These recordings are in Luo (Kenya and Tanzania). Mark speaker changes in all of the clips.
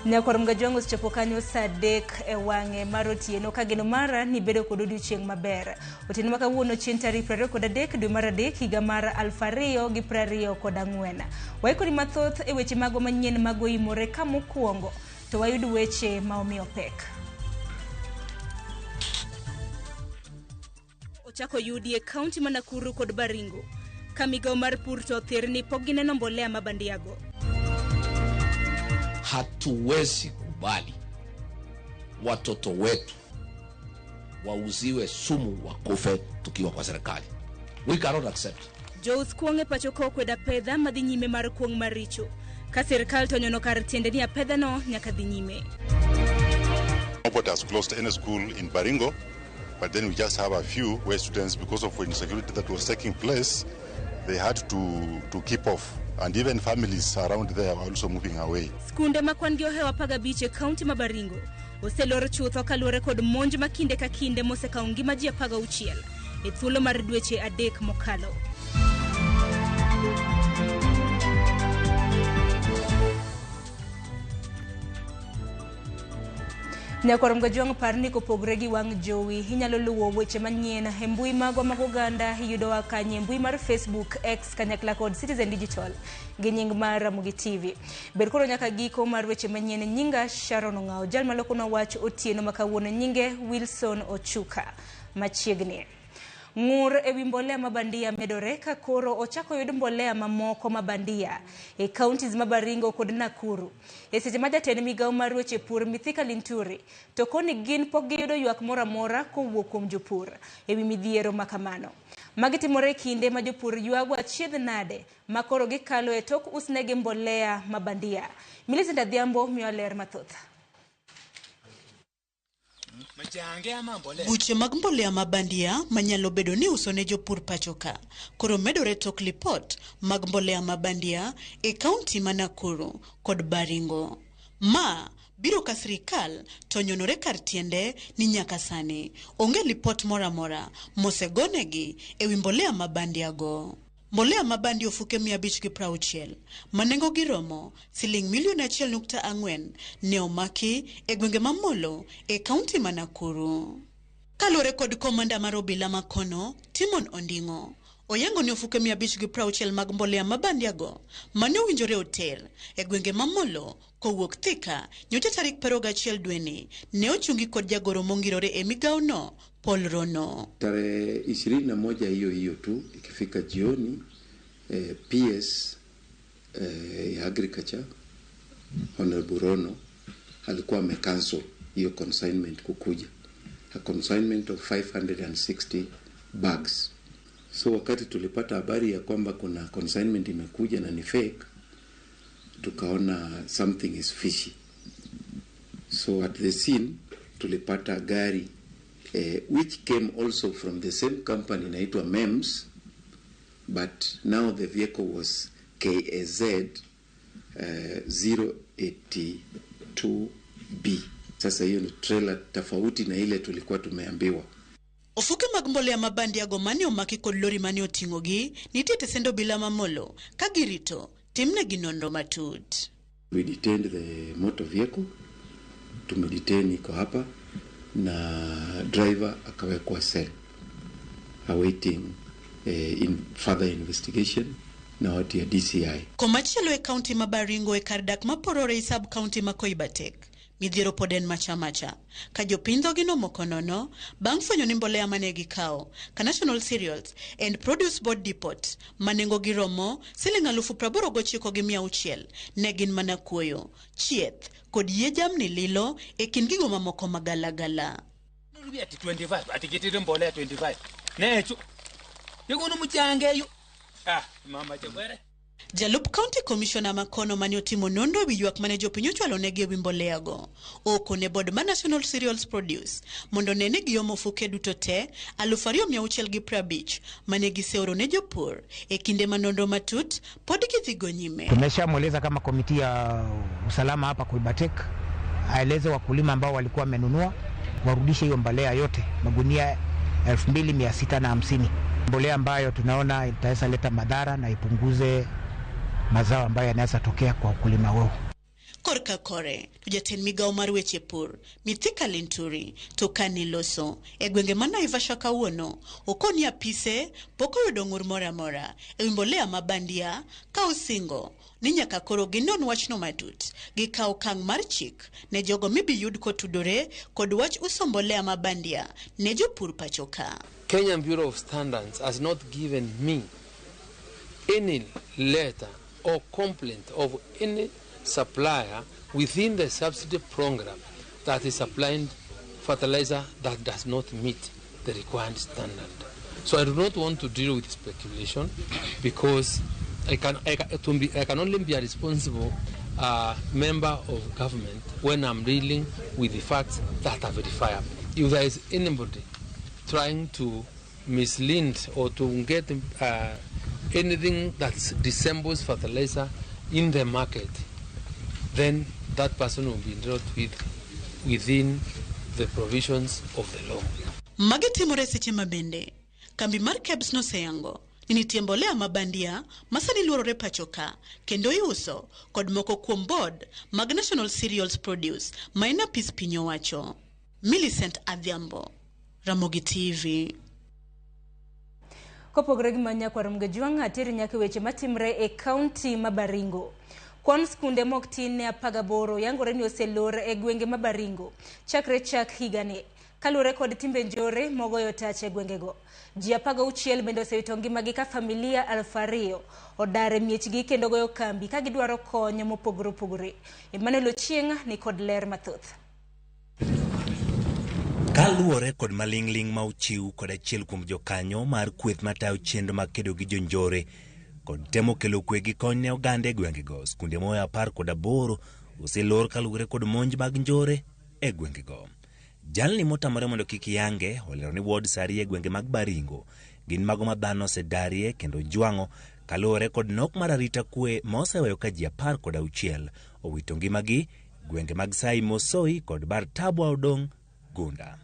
Speaker 1: Nyakor mgajongo sichapokanyo sadek wange marotieno kageno mara ni bedo kod odiochieng' maber. Otieno makawuono chien tarik 23 dwe mar adek higa mar 2024. Waikori mathoth e weche mago manyien mago imore ka mokwongo to wayud weche maomiyo pek. Ochako yudi e kaunti ma Nakuru kod Baringo. Kamigawo mar pur to thirni pok gineno mbolea mabandiago.
Speaker 2: Hatuwezi kubali watoto wetu wauziwe sumu wakufe tukiwa kwa serikali. We cannot accept.
Speaker 1: Jous kuonge pachoko kweda pedha madhi nyime mar kuong maricho. Ka serikali to nyono kar tiende ni pedha no nyaka dhi nyime.
Speaker 3: Nobody has closed any school in Baringo, but then we just have a few where students, because of insecurity that was taking place, they had to keep off. And even families around there are also moving away.
Speaker 1: Skunde makwan gi ohewa paga biche kaunti ma Baringo. Oselor chutho kaluore kod monj makinde ka kinde mosekawo ngima ji 16 e thuolo mar dweche adek mokalo. Nyakor mgajongo parni kopogre gi wang jowi hinyalo luwo weche manyien e mbui mago mag oganda yudo kanye mbui mar Facebook, X kanyakla kod Citizen Digital gi nying mar RamogiTV. Ber koro nyaka giko mar weche manyien nyinga Sharon Ongao, jal maloko na wach otieno makawuono nyinge Wilson Ochuka. Machiegni Ngur ewi mbolea mabandia medore ka koro ochako yud mbolea mamoko mabandia e counties ma Baringo kod Nakuru. E seche ma jatend migawo mar weche pur Mithika Linturi to koni gin pok giyudo ywak moro amora kowuok kuom jopur ewi midhiero makamano. Magitimore kinde ma jopur ywago achiedh nade ma koro gikalo e tok usnegi mbolea mabandia. Millicent Adhiambo miyo ler mathoth.
Speaker 4: Buche mag mbolea mabandia manyalo bedo ni uso ne jopur pachoka koro medore tok lipot mag mbolea mabandia e kaunti ma Nakuru kod Baringo. Ma biro ka sirikal to nyonore kar tiende ni nyaka sani onge lipot mora mora mosegonegi e wi mbolea mabandia go. Mbolea mabandi ofuke 560 manengo giromo $1.4 ne omaki e gwenge mamolo e kaunti ma Nakuru. Kalore kod komanda mar obila makono Timon Ondingo oyango ni ofuke 560 mag mbolea mabandiago mane owinjore oter e gwenge mamolo kowuok Thika nyocha tarik 21 dweni ne ochungi kod jagoro mongirore e migawo no Paul Rono.
Speaker 5: Tarehe 21 hiyo tu ikifika jioni PS Agriculture Honorable Rono alikuwa amecancel hiyo consignment kukuja. A consignment of 560 bags. So wakati tulipata habari ya kwamba kuna consignment imekuja na ni fake, tukaona something is fishy. So at the scene tulipata gari which came also from the same company inaitwa MEMS, but now the vehicle was KAZ 082B. Sasa hiyo ni trailer tofauti na ile tulikuwa tumeambiwa.
Speaker 4: Ofuke mag mbolea mabandia go mane omaki kod lori mane oting'ogi nitie tesendo bila mamolo ka girito timne gi nonro matut.
Speaker 5: We detained the motor vehicle, tumedetain iko hapa na driver akawekwa cell awaiting in further investigation na watu ya DCI.
Speaker 4: Komachielo e kaunti ma Baringo e kardak maporore i sub county ma Koibatek midhiero poden macha ka jopindho gino mokonono bang' fwenyo ni mbolea mane gikawo ka National Cereals and Produce Board Depot manengo giromo $89,600 ne gin mana kuoyo chieth kod yie jamni lilo e kind gigo mamoko magalagala.
Speaker 6: Nurubi ati 25 ati getire mbolea 25 necho yegono mujangeyo mama chebere.
Speaker 4: Jalup County Commissioner Makono mane otimo nonro wi ywak mane jopiny ochwalo negi ewi mbolea go oko ne board ma National Cereals Produce mondo nene giomo fuke duto te 2,650 mane giseoro ne jopur e kinde manonro matut pod gidhigo nyime.
Speaker 7: Tumeshamweleza kama komiti ya usalama hapa Koibatek aeleze wakulima ambao walikuwa wamenunua warudishe hiyo mbolea yote magunia 2,650, mbolea ambayo tunaona itaweza leta madhara na ipunguze mazao ambayo yanaweza tokea kwa ukulima wao.
Speaker 4: korka kore to jatend migao mar weche pur Mithika Linturi to Kani Loso e gwenge ma Naivasha kawuono okoni apise poko yudo ng'ur mora mora e mbolea mabandia ka osingo ni nyaka koro ginon wachno matut gi kawo okang' mar chik ne jogo mibiyud kotudore kod wach uso mbolea mabandia ne jopur pachoka.
Speaker 8: Kenyan Bureau of Standards has not given me any letter or complaint of any supplier within the subsidy program that is supplying fertilizer that does not meet the required standard. So I do not want to deal with speculation because I can only be a responsible member of government when I'm dealing with the facts that are verifiable. If there is anybody trying to mislead or to get anything that dissembles fertilizer in the market, then that person will be dealt with within the provisions of the law.
Speaker 4: Magitimore seche mabende kambi mar KEBS no seyango nitie mbolea mabandia masani luorore pachoka kendo iuso kod moko kuom board mag National Cereals Produce maina pis pinyo wacho. Millicent Adhiambo, Ramogi TV.
Speaker 1: Kopogre gi manya kwa Ramogi atiri nyake weche matimre e county Baringo. Kwan skunde mok tin ne 18 yangore ni oselor e gwenge Baringo chakre chak higani kalure kod timbe njore mogoyo tach e gwengego. Ji 16 bende osewito ngimagi ka familia 2,000 odare miechgi kendo goyo kambi ka gidwaro kony mopogore opogore. Emmanuel Ochieng ni kod ler mathoth.
Speaker 9: Kaluore kod malingling ma uchiu kod achiel kuom jokanyo mar kweth matayo chenro mag kedo gi jonjore kod temo kelo kwe gi kony ne oganda e gwengego, skunde moya 18 oselor kaluore kod monj mag njore e gwengego. Jalni motamore mondo kik yange olero ni ward sari e gwenge mag Baringo gin mago ma dhano osedarie kendo jwang'o kaluore kod nok mar arita kwe ma oseweyo ka ji 16 owito ngimagi gwenge mag Sai Mosoi kod Bartabwa odong' Gunda.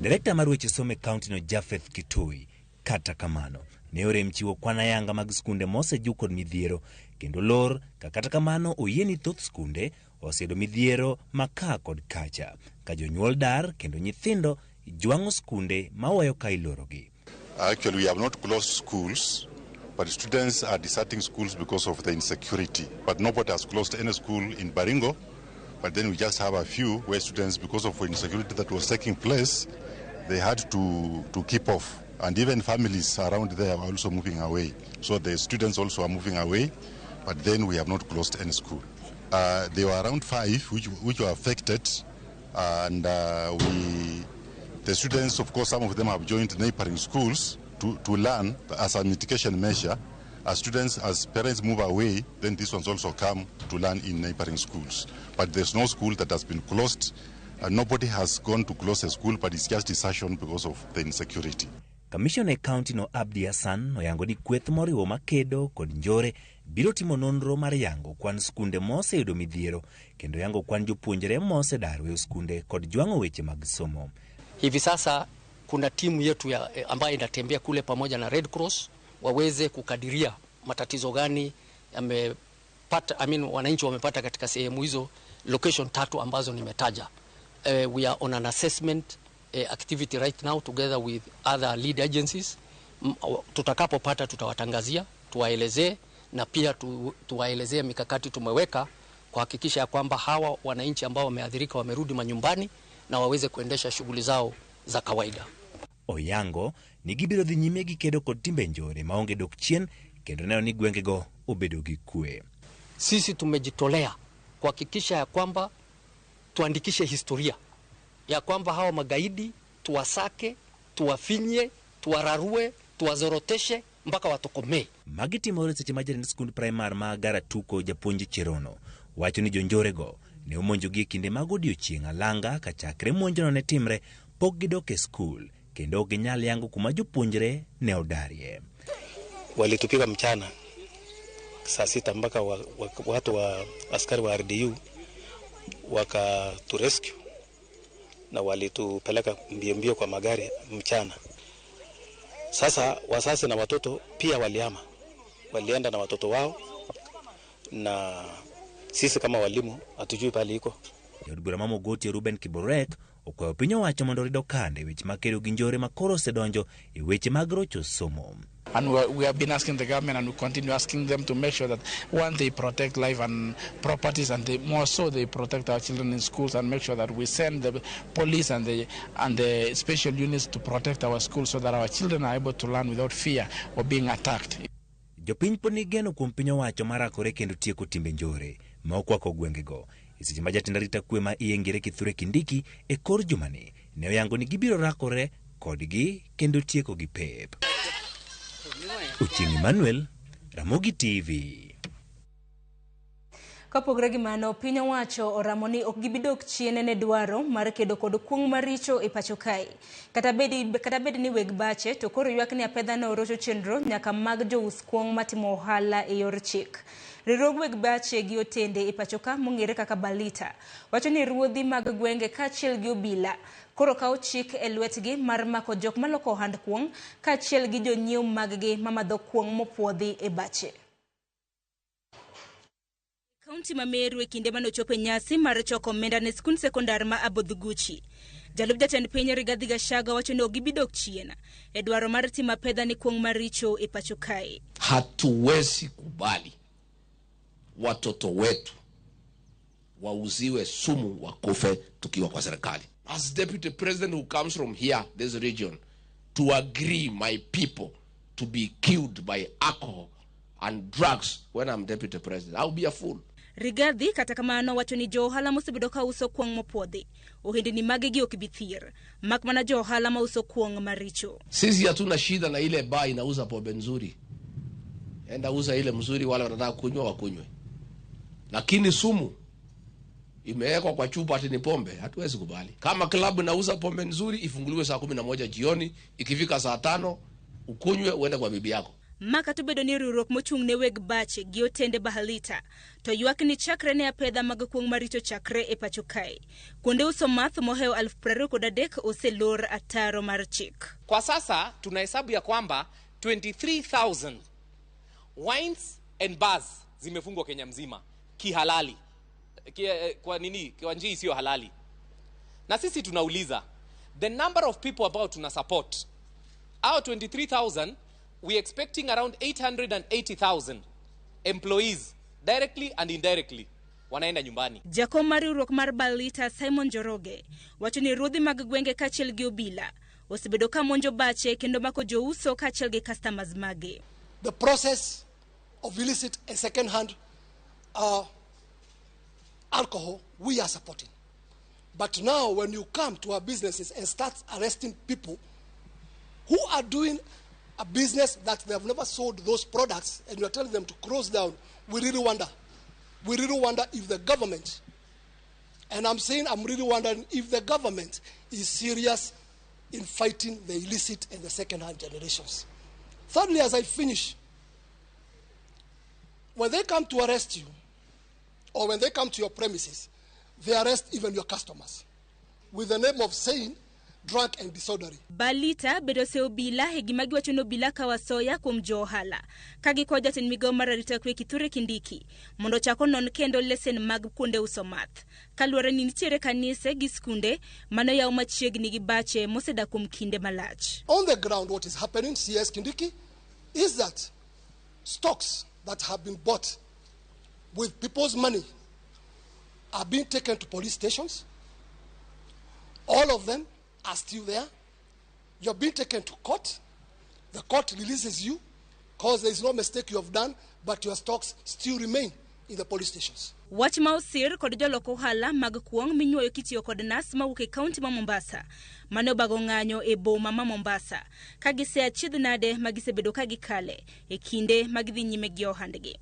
Speaker 9: Direkta mar weche somo e kaunti no Jafeth Kitui kata kamano ne orem chiwo kwana yanga mag skunde moseju kod midhiero kendo lor kata kamano oyieni thoth skunde osedo midhiero maka kod kacha ka jonyuol dar kendo nyithindo jwang'o skunde mawayo ka ilorogi.
Speaker 3: Actually, we have not closed schools, but students are deserting schools because of the insecurity. But nobody has closed any school in Baringo. But then we just have a few where students, because of insecurity that was taking place, they had to keep off. And even families around there are also moving away. So the students also are moving away, but then we have not closed any school. There were around 5 which were affected, and the students, of course, some of them have joined neighboring schools to learn as a mitigation measure. As students, as parents move away, then these ones also come to learn in neighboring schools. But there's no school that has been closed. Nobody has gone to close a school, but it's just desertion because of the insecurity.
Speaker 9: Commissioner County no Abdi Hassan oyango ni kweth moriwo makedo kod njore biro timo nonro mar yango kwan skunde moseyudo midhiero kendo yango kwan jopuonjre mosedar weyo skunde kod jwang'o weche mag somo.
Speaker 10: Hivi sasa kuna timu yetu ambayo inatembea kule pamoja na Red Cross waweze kukadiria matatizo gani yamepata, wananchi wamepata katika sehemu hizo location 3 ambazo nimetaja. We are on an assessment activity right now together with other lead agencies. Tutakapopata tutawatangazia, tuwaelezee na pia tuwaelezee mikakati tumeweka kuhakikisha kwamba hawa wananchi ambao wameathirika wamerudi manyumbani na waweze kuendesha shughuli zao za kawaida.
Speaker 9: Oyango ni gibiro dhi nyime gi kedo kod timbe njore maonge dok chien kendo neno ni gwengego obedo gi kwe.
Speaker 10: Sisi tumejitolea kuhakikisha ya kwamba tuandikishe historia ya kwamba hawa magaidi tuwasake, tuwafinye, tuwararue, tuwazoroteshe mpaka watokomee.
Speaker 9: Magitimore seche majaren skund primar ma Garatuko japuonj Cherono wacho ni jonjorego ne omonjogi kinde mag odiochieng' alanga ka chakre monjono ne timre pok gidok e skul kendo ginyal yango kuma jopuonjre ne odarie.
Speaker 11: Walitupiga mchana saa 6 mpaka watu wa askari wa RDU wakaturescue na walitupeleka mbio kwa magari mchana. Sasa wasasi na watoto pia walienda na watoto wao na sisi kama walimu hatujui pale iko.
Speaker 9: Jod bura Ramogi Ruben Kiborek okwayo piny owacho mondo rido kande weche makedo gi njore makoro osedonjo e weche mag rocho somo.
Speaker 12: And we have been asking the government, and we continue asking them to make sure that one, they protect life and properties, and more so they protect our children in schools, and make sure that we send the police and the special units to protect our schools so that our children are able to learn without fear of being attacked.
Speaker 9: Jopiny pod nigeno kuom piny owacho marakore kendo tieko timbe njore ma okwako gwengego. Seche ma jatend arita kwe ma iye Ngere Kithure Kindiki e kor jumani ne oyango ni gibiro rakore kodgi kendo tieko gi pep. Uchingi Manuel, Ramogi TV.
Speaker 1: Kapogre gi mano, piny owacho oramo ni ok gibidok chien ne dwaro mar kedo kod kuong maricho e pacho kae. Kata bedi ni weg bache to koro ywak ni apedha no rocho chenro nyaka mag jous kuong matimo ohala e yor chik. Riwruog weg bache gi otende e pacho ka mong'ere kaka Balita wacho ni ruodhi mag gwenge kaachiel gi obila koro kawo chik e lwetgi mar mako jok maloko ohand kuong kaachiel gi jonyiew mag-gi mamadho kuong mopuodhi e bache. Kaunti ma Meru e kinde manochopo nyasi mar choko omenda ne skund sekondar ma Abodhuguchi. Jalup jatend piny Rigathi Gachagua wacho ni ok gibidok chien e dwaro mar timo apedha ni kuong maricho e pacho kae.
Speaker 2: Hatuwezi kubali watoto wetu wauziwe sumu wakufe tukiwa kwa serikali. As deputy president who comes from here, this region, to agree my people to be killed by alcohol and drugs when I'm deputy president, I'll be a fool.
Speaker 1: Rigathi kata kamano wacho ni jo ohala mosebedo ka uso kuong mopuodhi ohindi ni magegi ok bithir mak mana jo ohala ma uso kuong maricho.
Speaker 2: Sisi hatuna shida na ile bar inauza pombe nzuri, enda uza ile mzuri, wala wanataka kunywa wakunywe, lakini sumu imewekwa kwa chupa ati ni pombe, hatuwezi kubali. Kama klabu inauza pombe nzuri ifunguliwe saa 11 jioni, ikifika saa 5 ukunywe uende kwa bibi yako.
Speaker 1: Maka to bedo ni riwruok mochung' ne weg bache gi otende Balita to ywak ni chakre ne apedha mag kuong maricho chakre e pacho kae. Kuonde uso math moheo 23,000 oselor ataro mar chik.
Speaker 13: Kwa sasa tunahesabu ya kwamba 23,000 wines and bars zimefungwa Kenya mzima kihalali. Kwa nini? Kwa njia isiyo halali. Na sisi tunauliza the number of people about tuna support. Our 23,000, we expecting around 880,000 employees directly and indirectly wanaenda nyumbani.
Speaker 1: Jakom mar riwruok mar Balita Simon Njoroge wacho ni ruodhi mag gwenge kaachiel gi obila osebedo ka monjo bache kendo mako jouso kaachiel gi customers mage.
Speaker 14: The process of illicit and second-hand alcohol we are supporting. But now when you come to our businesses and start arresting people who are doing a business that they have never sold those products and you are telling them to close down, we really wonder if the government, and I'm saying I'm really wondering if the government is serious in fighting the illicit and the second-hand generations. Thirdly, as I finish, when they come to arrest you, or when they come to your premises, they arrest even your customers with the name of saying drunk and disorderly.
Speaker 1: Balita bedo se obila hegimagi wacho no obila kawasoya kuom jo ohala kagi kwa jatend migao mar arita kwe Kithure Kindiki mondo chako non kendo lesen mag kuonde uso math kaluwore ni nitiere kanise gi skunde mano yaw machiegni gi bache moseda kuom kinde malach.
Speaker 14: On the ground, what is happening, CS Kindiki, is that stocks that have been bought with people's money are being taken to police stations. All of them are still there. You're being taken to court. The court releases you because there is no mistake you have done, but your stocks still remain in the police stations.
Speaker 1: Wach ma osir kod joloko ohala mag kuong minyuoyo kitiyo kod nas mawuok e kaunti ma Mombasa mane obago ng'anyo e boma ma Mombasa ka gise achiedh nade magisebedo ka gikale e kinde magidhi nyime gi ohandgi.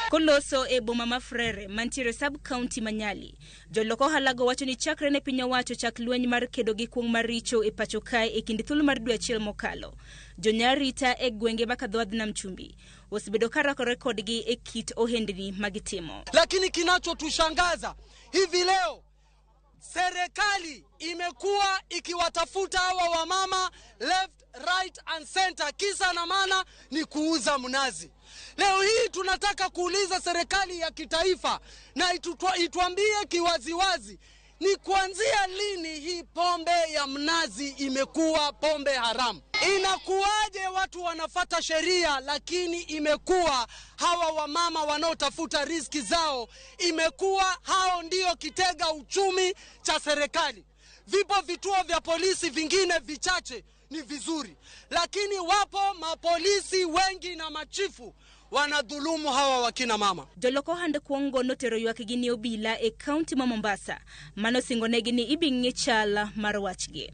Speaker 1: Koloso e boma ma Frere mantiere sub county Manyali joloko ohala go wacho ni chakre ne piny owacho chak lweny mar kedo gi kuong maricho e pacho kae e kinde thuolo mar dwe achiel mokalo jonyarita e gwenge makadhoadh nam chumbi osebedo karakore kodgi e kit ohendni magitimo.
Speaker 15: Lakini kinachotushangaza hivi leo serikali imekuwa ikiwatafuta hawa wamama left, right and center, kisa na maana ni kuuza mnazi. Leo hii tunataka kuuliza serikali ya kitaifa na ituambie kiwaziwazi, ni kuanzia lini hii pombe ya mnazi imekuwa pombe haramu? Inakuwaje watu wanafata sheria lakini imekuwa hawa wamama wanaotafuta riziki zao, imekuwa hao ndio kitega uchumi cha serikali? Vipo vituo vya polisi vingine vichache ni vizuri, lakini wapo mapolisi wengi na machifu wanadhulumu hawa wakina mama.
Speaker 1: Joloko hande kuongo notero ywak gini obila e kaunti ma Mombasa, mano singonegi ni ibing'i chala mar wachgi.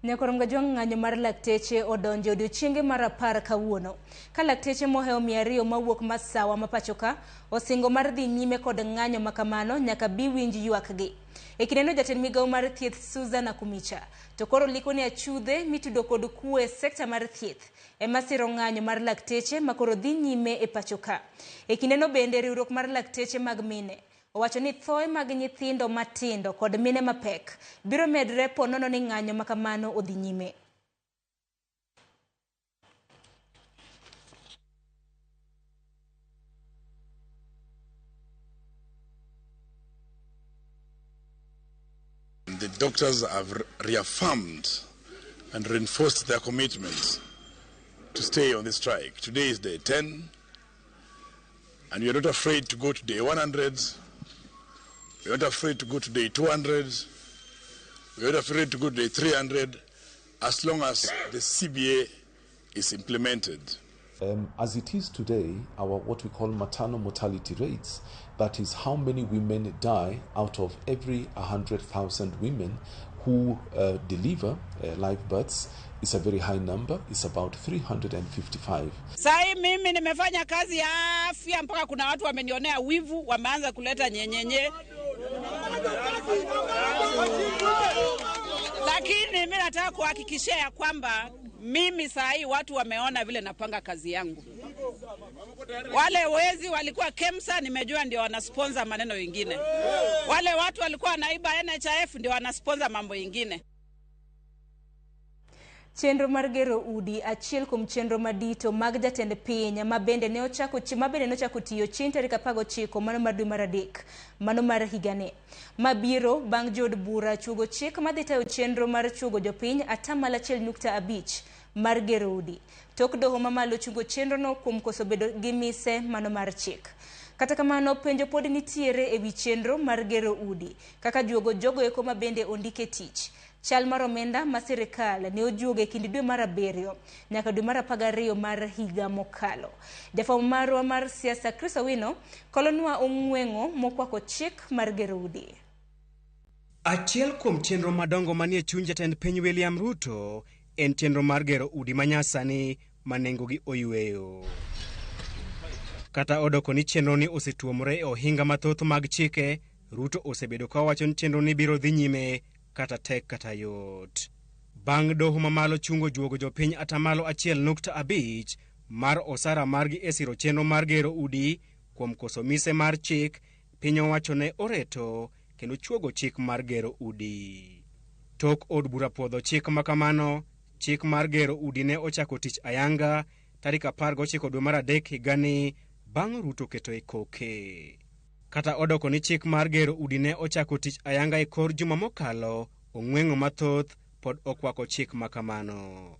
Speaker 1: Nyakorom gajwang' ng'anyo mar lakteche odonjo odiochienge mar 10 kawuono. Ka lakteche moheo 200 mawuok Masawa ma pachoka osingo mar dhi nyime kod ng'anyo makamano nyaka bi winj ywakgi. E kineno jatend migawo mar thieth Susan Akumicha, to koro liko ni achudhe mitudo kod kue sekta mar thieth ema siro ng'anyo mar lakteche makoro dhi nyime e pachoka. E kineno bende riwruok mar lakteche mag mine owacho ni thoe mag nyithindo matindo kod mine mapek biro medre ponono ni ng'anyo makamano odhi nyime.
Speaker 16: The doctors have reaffirmed and reinforced their commitment to stay on the strike. Today is day 10, and we are not afraid to go to day 100. We are not afraid to go to day 200. We are not afraid to go to day 300, as long as the CBA is implemented.
Speaker 17: As it is today, our what we call maternal mortality rates, that is how many women die out of every 100,000 women who deliver live births, is a very high number. It's about 355.
Speaker 18: Sai mimi nimefanya kazi ya afya mpaka kuna watu wamenionea wivu, wameanza kuleta nyenyenye. Lakini mimi nataka kuhakikishia kwamba mimi sai watu wameona vile napanga kazi yangu. Wale wezi walikuwa KEMSA, nimejua ndio wanasponsor maneno mengine. Wale watu walikuwa naiba NHIF ndio wanasponsor mambo mengine.
Speaker 1: Chenro mar gero udi achiel kuom chenro madito mag jatend piny mabende ne ochako tiyo chieng' tarik 19 mano mar dwe mar adek mano mar higani. Mabiro bang' jod bura chugo chik madhi tayo chenro mar chugo jopiny 1.5% mar gero udi. Tok doho mamalo chugo chenro no kuom koso bedo gi mise mano mar chik. Kata kamano penjo pod nitiere ewi chenro mar gero udi kaka juogo jogo eko mabende ondike tich. Chal mar omenda ma sirikal ne ojuoge kinde dwe mar 7 nyaka dwe mar 12 mar higa mokalo. Jafwambo marwa mar siasa Chris Owino kolonwa ong'wengo mokwako chik mar gero udi.
Speaker 19: Achiel kuom chenro madongo manie chuny jatend piny William Ruto en chenro mar gero udi manyasani manengogi oyweyo. Kata odoko ni chenro ni osetuomore e ohinga mathoth mag chike, Ruto osebedo ka wacho ni chenro ni biro dhi nyime kata tek kata yot. Bang' doho mamalo chungo juogo jopiny 1.5% mar osara margi e siro chenro mar gero udi kuom koso mise mar chik, piny owacho ne oreto kendo chuogo chik mar gero udi. Tok od bura puodho chik makamano, chik mar gero udi ne ochako tich ayanga tarik 19 dwe mar adek higani bang' Ruto keto e koke. Kata odoko ni chik mar gero udi ne ochako tich ayanga e kor juma mokalo, ong'wengo mathoth pod okwako chik makamano.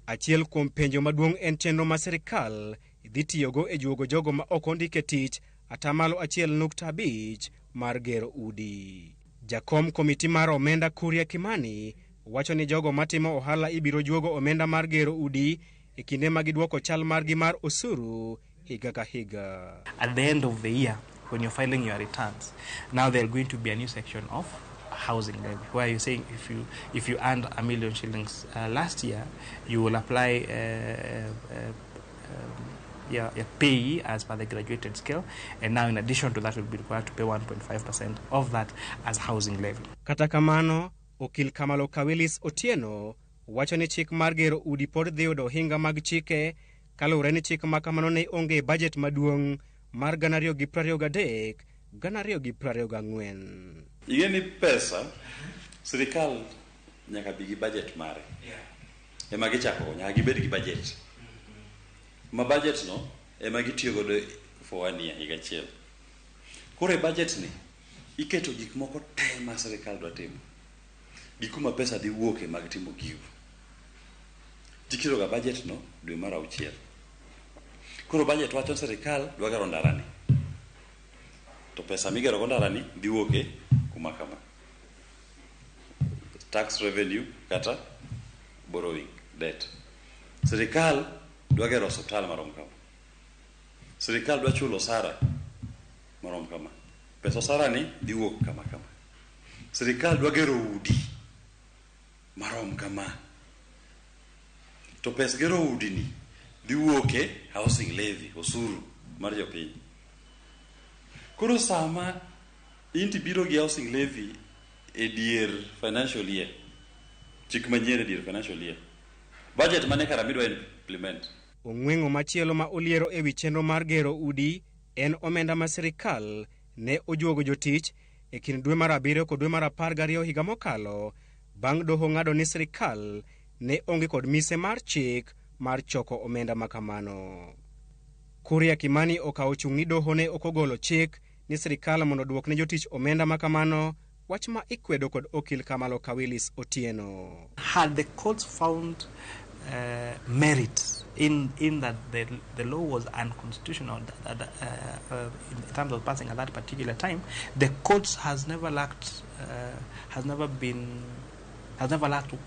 Speaker 19: Achiel kuom penjo maduong' en chenro ma sirikal dhi tiyogo e juogo jogo ma ok ondike tich 1.5% mar gero udi. Jakom komiti mar omenda Kuria Kimani wacho ni jogo matimo ohala ibiro juogo omenda mar gero udi e kinde ma gidwoko chal margi mar osuru higa ka higa.
Speaker 20: At the end of the year, when you're filing your returns, now there's going to be a new section of housing levy, where you're saying if you earned 1 million shillings last year, you will apply your pay as per the graduated scale, and now in addition to that you'll be required to pay 1.5% of that as housing levy.
Speaker 19: Kata kamano, okil Kamalo Kawilis Otieno wacho ni chik mar gero udi pod dhi yudo hinga mag chike kalure ni chik makamano ne onge budget maduong' mar 2023 2024.
Speaker 21: Igeni pesa sirikal nyaka bi gi budget mare. Ema gichako nyaka gibed gi budget. ma budget no ema gitiyo godo for 1 year higa achiel. Koro budget ni iketo gik moko te ma sirkal dwa timo. Gikuma pesa dhi wuoke mag timo gigo. Tikiro ga budget no dwe mar 6. Koro budget wacho sirkal dwa gero ndarani. To pesa migero go ndarani dhi wuoke kuma kama. Tax revenue kata borrowing debt. Sirkal dwa gero hospital marom kama. Sirkal dwa chulo osara marom kama. Pesa osara ni dhi wuok kama kama. Sirkal dwa gero udi marom kama. To pesa gero udi ni dhi wuoke housing levy, osuru mar jopiny. Koro sama inti biro gi housing levy e dier financial year, chik manyien e dier financial year, budget mane kara midwa implement.
Speaker 19: Ong'weng'o machielo ma oliero e wi chenro mar gero udi en omenda ma sirkal ne ojuogo jotich e kind dwe mar 7 kod dwe mar 12 higa mokalo, bang' doho ng'ado ni sirkal ne onge kod mise mar chik mar choko omenda makamano. Kuria Kimani okawo chung' ni doho ne okogolo chik ni sirkal mondo duok ne jotich omenda makamano, wach ma ikwedo kod okil Kamalo Kawilis Otieno.
Speaker 20: Had the courts found merit in that the law was unconstitutional in terms of passing at that particular time, the courts has never lacked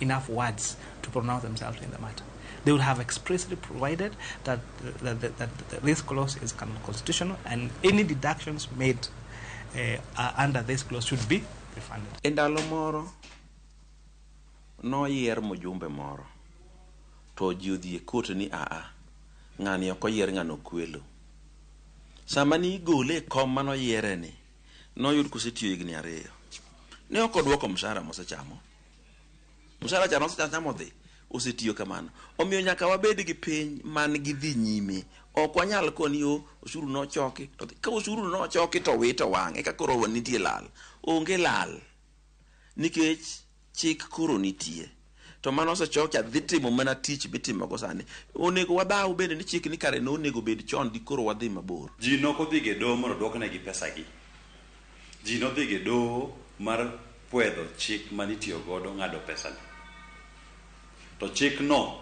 Speaker 20: enough words to pronounce themselves in the matter. They would have expressly provided that this clause is constitutional and any deductions made under this clause should be refunded.
Speaker 22: Endalo moro no yier mojumbe moro to ji odhi e court ni ng'ani ok oyier ng'ano kwelo. Sama ni gole kom mano yiere ni noyud kosetiyo higni 2 ne ok odwoko mshahara mosechamo. Mshahara cha mosechamo dhi osetiyo kamano. Omiyo nyaka wabed gi piny man gi dhi nyime. Ok wanyal koni oshuru no choki to ka oshuru no choki to wito wang'e ka koro nitie lal. Onge lal nikech chik koro nitie. To mano osechoki adhi timo mana tich bitimo go sani. Onego wadhaw bende ni chik ni kare no onego bed chon di koro wadhi mabor.
Speaker 21: Ji no kodhi ge do mondo dwokne gi pesa gi. Ji no dhi ge do mar puedho chik manitiyo godo ng'ado pesa ni. To chik no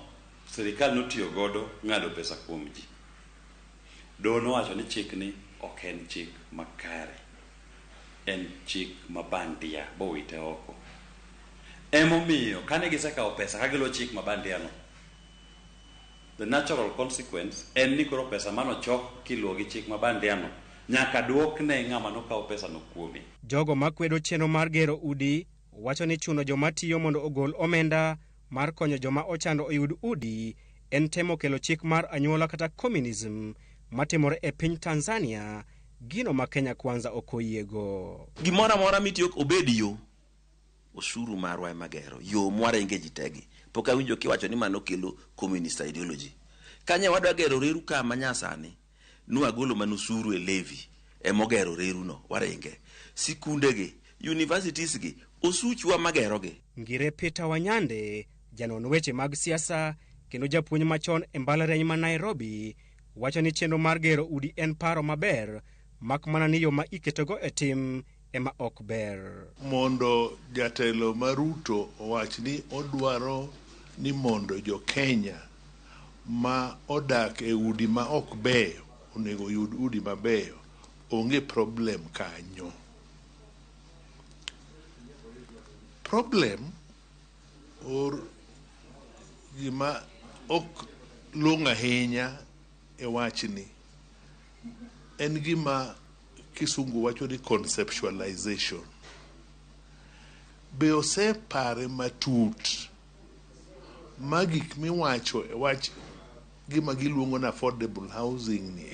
Speaker 21: sirkal notiyo godo ng'ado pesa kuom ji. Do no wacho ni chik ni ok en chik makare. En chik mabandia bo wite oko. Emomiyo kane gisekawo pesa ka gilo chik mabandia no, the natural consequence en ni koro pesa mano chok kiluwo gi chik mabandia no nyaka duok ne ng'ama nokawo pesa no kuome.
Speaker 19: Jogo makwedo chenro mar gero udi wacho ni chuno joma tiyo mondo ogol omenda mar konyo joma ochando oyud udi en temo kelo chik mar anyuola kata communism matimore e piny Tanzania, gino ma Kenya Kwanza okoyiego.
Speaker 22: Gimora mora mitiyo obed yo osuru marwa ema gero yo mwarenge jitegi. Pok awinjo kiwacho ni mano kelo communist ideology. Kanye wadwa gero reru kama nyasani nuagolo manusuru e levy emogero reru no warenge. Sikundege, universities gi osuchwa magero gi.
Speaker 19: Ngire Peter Wanyande, janon weche mag siasa kendo japuonj machon e mbalariany ma Nairobi, wacho ni chenro mar gero udi en paro maber, mak mana ni yo ma iketogo e tim ema ok ber.
Speaker 23: Mondo jatelo Maruto owach ni odwaro ni mondo jo Kenya ma odak e udi ma ok beyo onego yud udi mabeyo, onge problem kanyo. Problem or gima ok long ahinya e wachni en gima kisungu wacho ni conceptualization. Be osepare matut magik miwacho e wach gima giluongo na affordable housing ni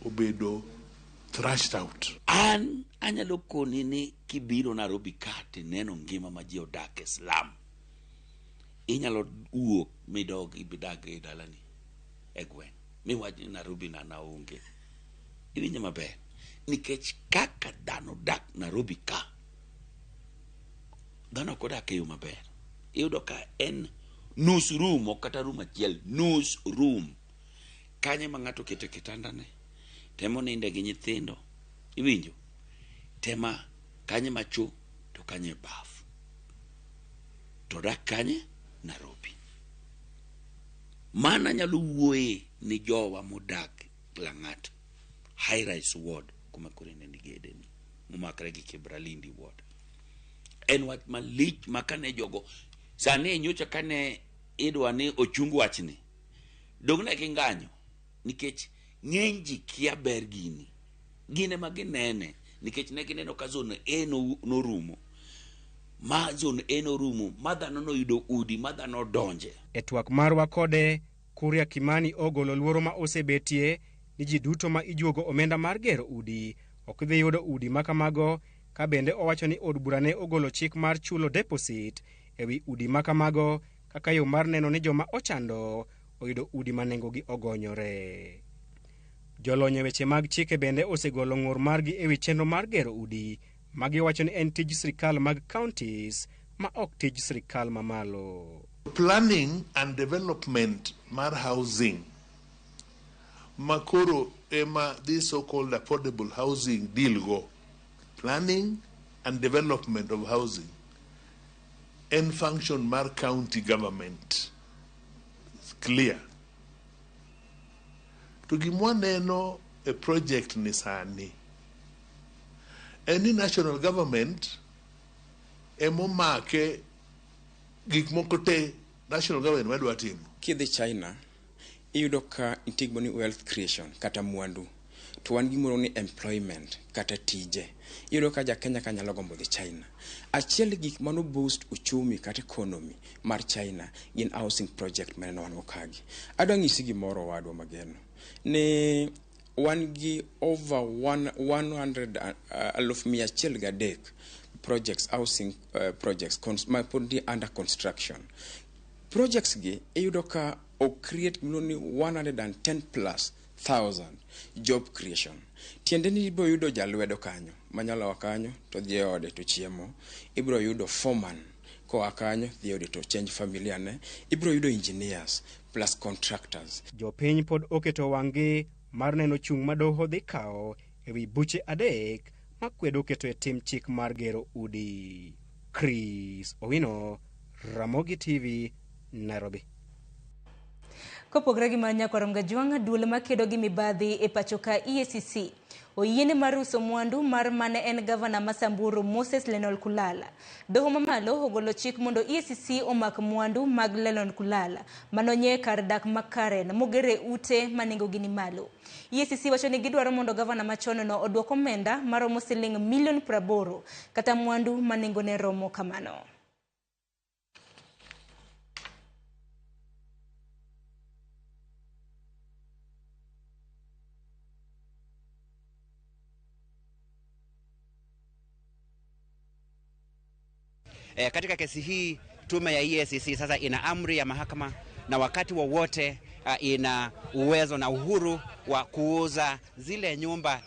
Speaker 23: obedo thrashed out.
Speaker 24: An anyalo koni ni kibiro Nairobi kati neno ngima ma ji odak e slum, inyalo wuok midog ibidag e dalani e gweng' miwacho ni Nairobi na onge. Iwinjo maber nikech kaka dhano dak Nairobi ka, dhano kodak e yo maber. Iyudo ka en nus room ok kata room achiel, nus room kanye ma ng'ato keto kitandane temo ninde gi nyithindo iwinjo tema kanye macho to kanye baf to dak kanye Nairobi mana nyalo wuoye ni jowa modak Lang'at high rise ward kuma kurene ni gedeni mumakre gi Kibralindi ward en wat malich makane jogo sane nyocha kane idwa ni ochungu wachni dogne kinganyo nikech ng'eny ji kia ber gine maginene nikech ne gineno ka zone no rumo ma zone eno rumo madhano no yudo udi madhano donje
Speaker 19: e twak marwa kode Kuria Kimani ogolo luoro ma osebetie ni ji duto ma ijuogo omenda mar gero udi ok dhi yudo udi makamago ka bende owacho ni od bura ne ogolo chik mar chulo deposit ewi udi makamago kaka yo mar neno ni joma ochando oyudo udi manengogi ogonyore. Jolonye weche mag chike bende osegolo ng'ur margi ewi chenro mar gero udi magiwacho ni en tij sirikal mag counties ma ok tij sirikal mamalo.
Speaker 23: Planning and development mar housing makoro ema this so-called affordable housing deal go. Planning and development of housing and function mar county government. It's clear. To gimwaneno a project ni sani. Any national government emomake gik moko te national government wadwa timo.
Speaker 5: Kidhi China iyudo ka intigbo ni wealth creation kata mwandu to wan gimoro ni employment kata tije. Iyudo ka Kenya kanyalo gombo dhi China. Achiel gik mano boost uchumi kata economy mar China gin housing project maneno wan okagi. Adwa ng'isi gimoro wadwa mageno ne wan gi over 100,130 projects housing projects under construction. Projects gi iyudo ka o create ni 110,000+ job creation. Tiende ni ibro yudo jalwedo kanyo manyalo wakanyo to dhi ode to chiemo. Ibro yudo foreman ko akanyo dhi ode to change familia ne. Ibro yudo engineers plus contractors.
Speaker 19: Jopiny pod oketo wang'gi mar neno chung' madoho dhi kao ewi buche adek makwedo keto e tim chik mar gero udi. Chris Owino, Ramogi TV, Nairobi.
Speaker 1: Kopogre gi manya kwa Ramogi duole makedo gi mibadhi e pachoka EACC oyiene mar uso mwandu mar mane en gavana Masamburu Moses Lenol Kulala. Doho mamalo ogolo chik mondo EACC omak mwandu mag Lenol Kulala manonye kar dak makaren mogere ute manengo gini malo. EACC wacho ni gidwaro mondo gavana machon no odwoko omenda maromo siling milion 80 kata mwandu manengo ne romo kamano.
Speaker 6: Katika kesi hii tume ya EACC sasa ina amri ya mahakama na wakati wowote ina uwezo na uhuru wa kuuza zile nyumba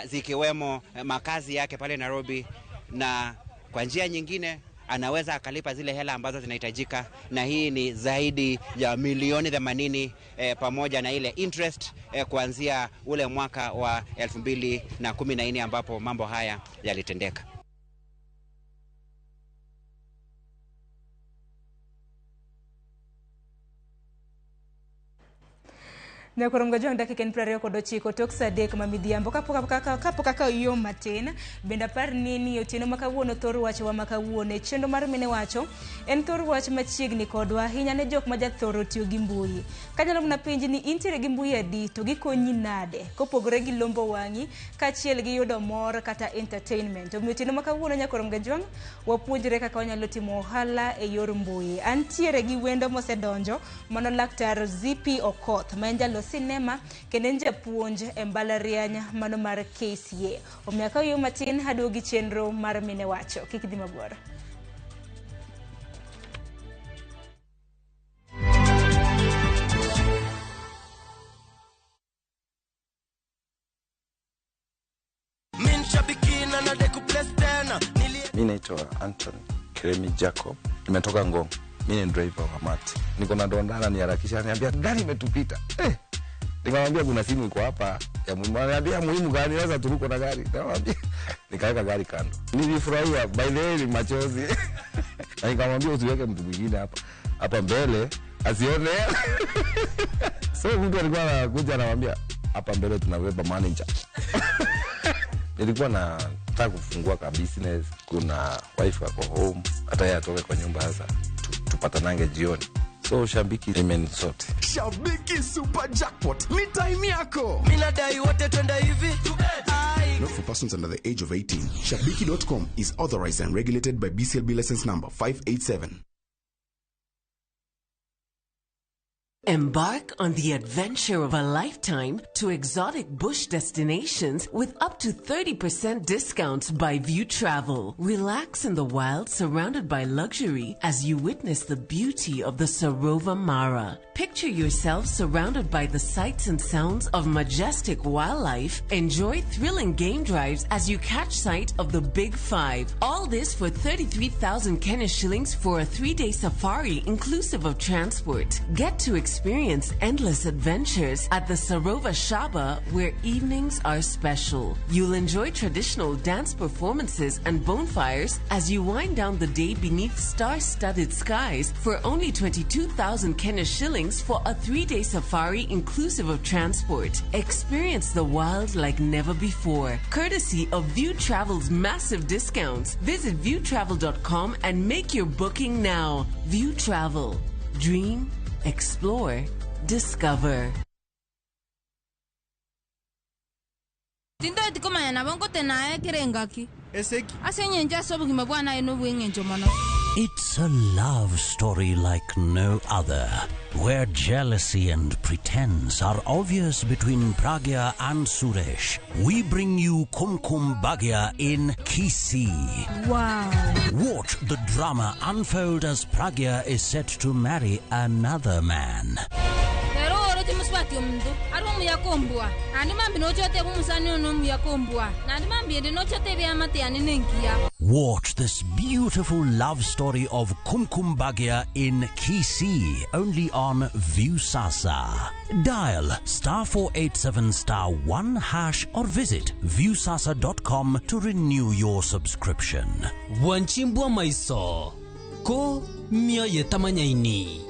Speaker 6: zikiwemo makazi yake pale Nairobi, na kwa njia nyingine anaweza akalipa zile hela ambazo zinahitajika, na hii ni zaidi ya milioni 80 pamoja na ile interest kuanzia ule mwaka wa 2014 ambapo mambo haya yalitendeka.
Speaker 1: Na korongo jong dakika 29 tok saa 3 mamidhiambo kapo kaka yo matin benda par nini otieno makawuono thor wach wa makawuono chendo mar mine wacho en thor wach machiegni kodwa hinya ne jok ma jathoro tiyo gi mbui kanyalo mna pinji ni intiere gi mbui adi to gikonyi nade kopogore gi lombo wangi kachiel gi yudo mor kata entertainment. Otieno makawuono nya korongo jong wapuonjre kaka wanyalo timo ohala e yor mbui. Antiere gi wendo mosedonjo mano laktar ZP Okoth ma sinema kenen japuonj e mbalariany mano mar KCA. Omiaka yo matin haduogi chenro mar mine wacho. Kik dhi mabor.
Speaker 7: Mimi naitwa Anton Keremi Jacob. Nimetoka Ngong. Mimi ni driver wa Mati. Niko na dondana niharakisha, niambia gari imetupita.
Speaker 3: Nikamwambia kuna simu iko hapa ya muhimu. Ananiambia muhimu gani? Sasa tuko na gari. Nikamwambia nikaweka gari kando. Nilifurahia by the way machozi. Na nikamwambia usiweke mtu mwingine hapa mbele asione. So mtu alikuwa anakuja anamwambia hapa mbele tunaweka manager. Nilikuwa nataka kufungua ka business, kuna wife wako home, hata yeye atoke kwa nyumba sasa tupatanange jioni. So Shabiki imenisort.
Speaker 4: Shabiki Super Jackpot ni time yako. Minadai wote twenda hivi. Not for persons under the age of 18. Shabiki.com is authorized and regulated by BCLB license number 587.
Speaker 8: Embark on the adventure of a lifetime to exotic bush destinations with up to 30% discounts by View Travel. Relax in the wild surrounded by luxury as you witness the beauty of the Sarova Mara. Picture yourself surrounded by the sights and sounds of majestic wildlife. Enjoy thrilling game drives as you catch sight of the Big Five. All this for 33,000 Kenya shillings for a 3-day safari inclusive of transport. Get to experience endless adventures at the Sarova Shaba, where evenings are special. You'll enjoy traditional dance performances and bonfires as you wind down the day beneath star-studded skies for only 22,000 Kenya shillings for a 3-day safari inclusive of transport. Experience the wild like never before, courtesy of View Travel's massive discounts. Visit viewtravel.com and make your booking now. View Travel. Dream, explore, discover.
Speaker 10: Tinto tikomanya na bongo tena kirengaki. Eseki. Asenye nja sobu kimabwana eno wengenjo mono.
Speaker 25: It's a love story like no other, where jealousy and pretense are obvious between Pragya and Suresh. We bring you Kumkum Bhagya in Kisii.
Speaker 10: Wow.
Speaker 25: Watch the drama unfold as Pragya is set to marry another man.
Speaker 10: Muswati omundu arumu yakombwa ani mambi nochote bumusani onomu yakombwa nani mambi ende nochote byamate yani nenkia.
Speaker 25: Watch this beautiful love story of Kumkum Bhagya in Kisii, only on Viusasa. Dial *487*1# or visit viusasa.com to renew your subscription.
Speaker 26: Wanchimbwa maiso ko mia yetamanyaini.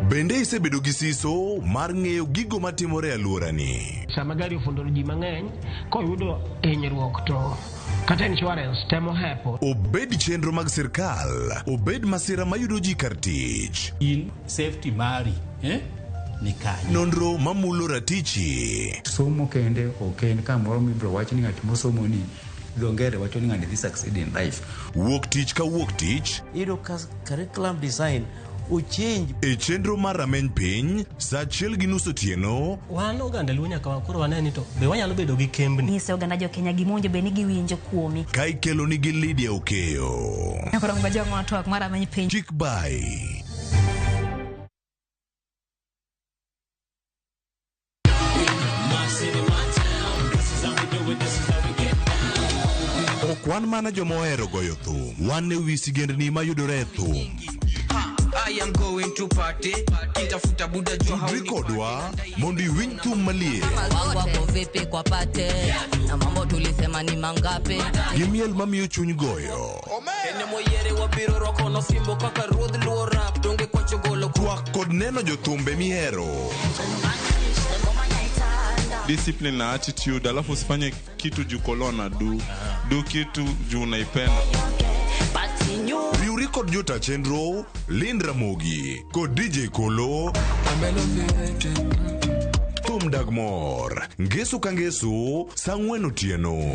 Speaker 27: Bende isebedo gi siso mar ng'eyo gigo matimore e alworani.
Speaker 28: Sama gari ofundo ji mang'eny koyudo hinyruok to kata insurance temo hepo.
Speaker 27: Obed chenro mag sirkal, obed masira mayudo ji kar tich.
Speaker 29: In safety mari, ni kanyo.
Speaker 27: Nonro mamulo ratichi.
Speaker 30: Somo kende oken kamoro mibro wach ni ng'at mosomo ni dongere wacho ni ng'ani succeed in life.
Speaker 27: Wuok tich ka wuok tich.
Speaker 29: Iro curriculum design uchinj
Speaker 27: e chenro mar rameny piny sa 1:30 otieno.
Speaker 29: Wan oganda lunya ka koro waneni to be wanyalo bedo gi kembni.
Speaker 31: Nise oganda jo Kenya gimonjo be ni giwinjo kuomi.
Speaker 27: Ka ikelo ni gi Lydia Okeyo.
Speaker 31: Koro ngajo ng'ato ak mar rameny piny.
Speaker 27: Chick bye. Okwan mana jomohero goyo thum. Wan ne wi sigendni mayudore e thum.
Speaker 32: I am going to party. Kitafuta buda juu hauni.
Speaker 27: Rekodwa mondo iwinj thum malie.
Speaker 33: Wako vipi kwa pate? Na mambo tulisema ni mangape?
Speaker 27: Gimiel mamiyo chuny goyo.
Speaker 32: Ene moyere wabiro roko no simbo kaka ruodh luo rap. Donge kwa chogolo.
Speaker 27: Twak kod neno jothumbe mihero.
Speaker 34: Discipline na attitude, alafu usifanye kitu juu kolona do kitu juu unaipenda.
Speaker 27: Riuri kod jota chenro Lind Ramogi kod DJ Kolo Thum Dagmor Ngesu kangesu Sang'wen otieno.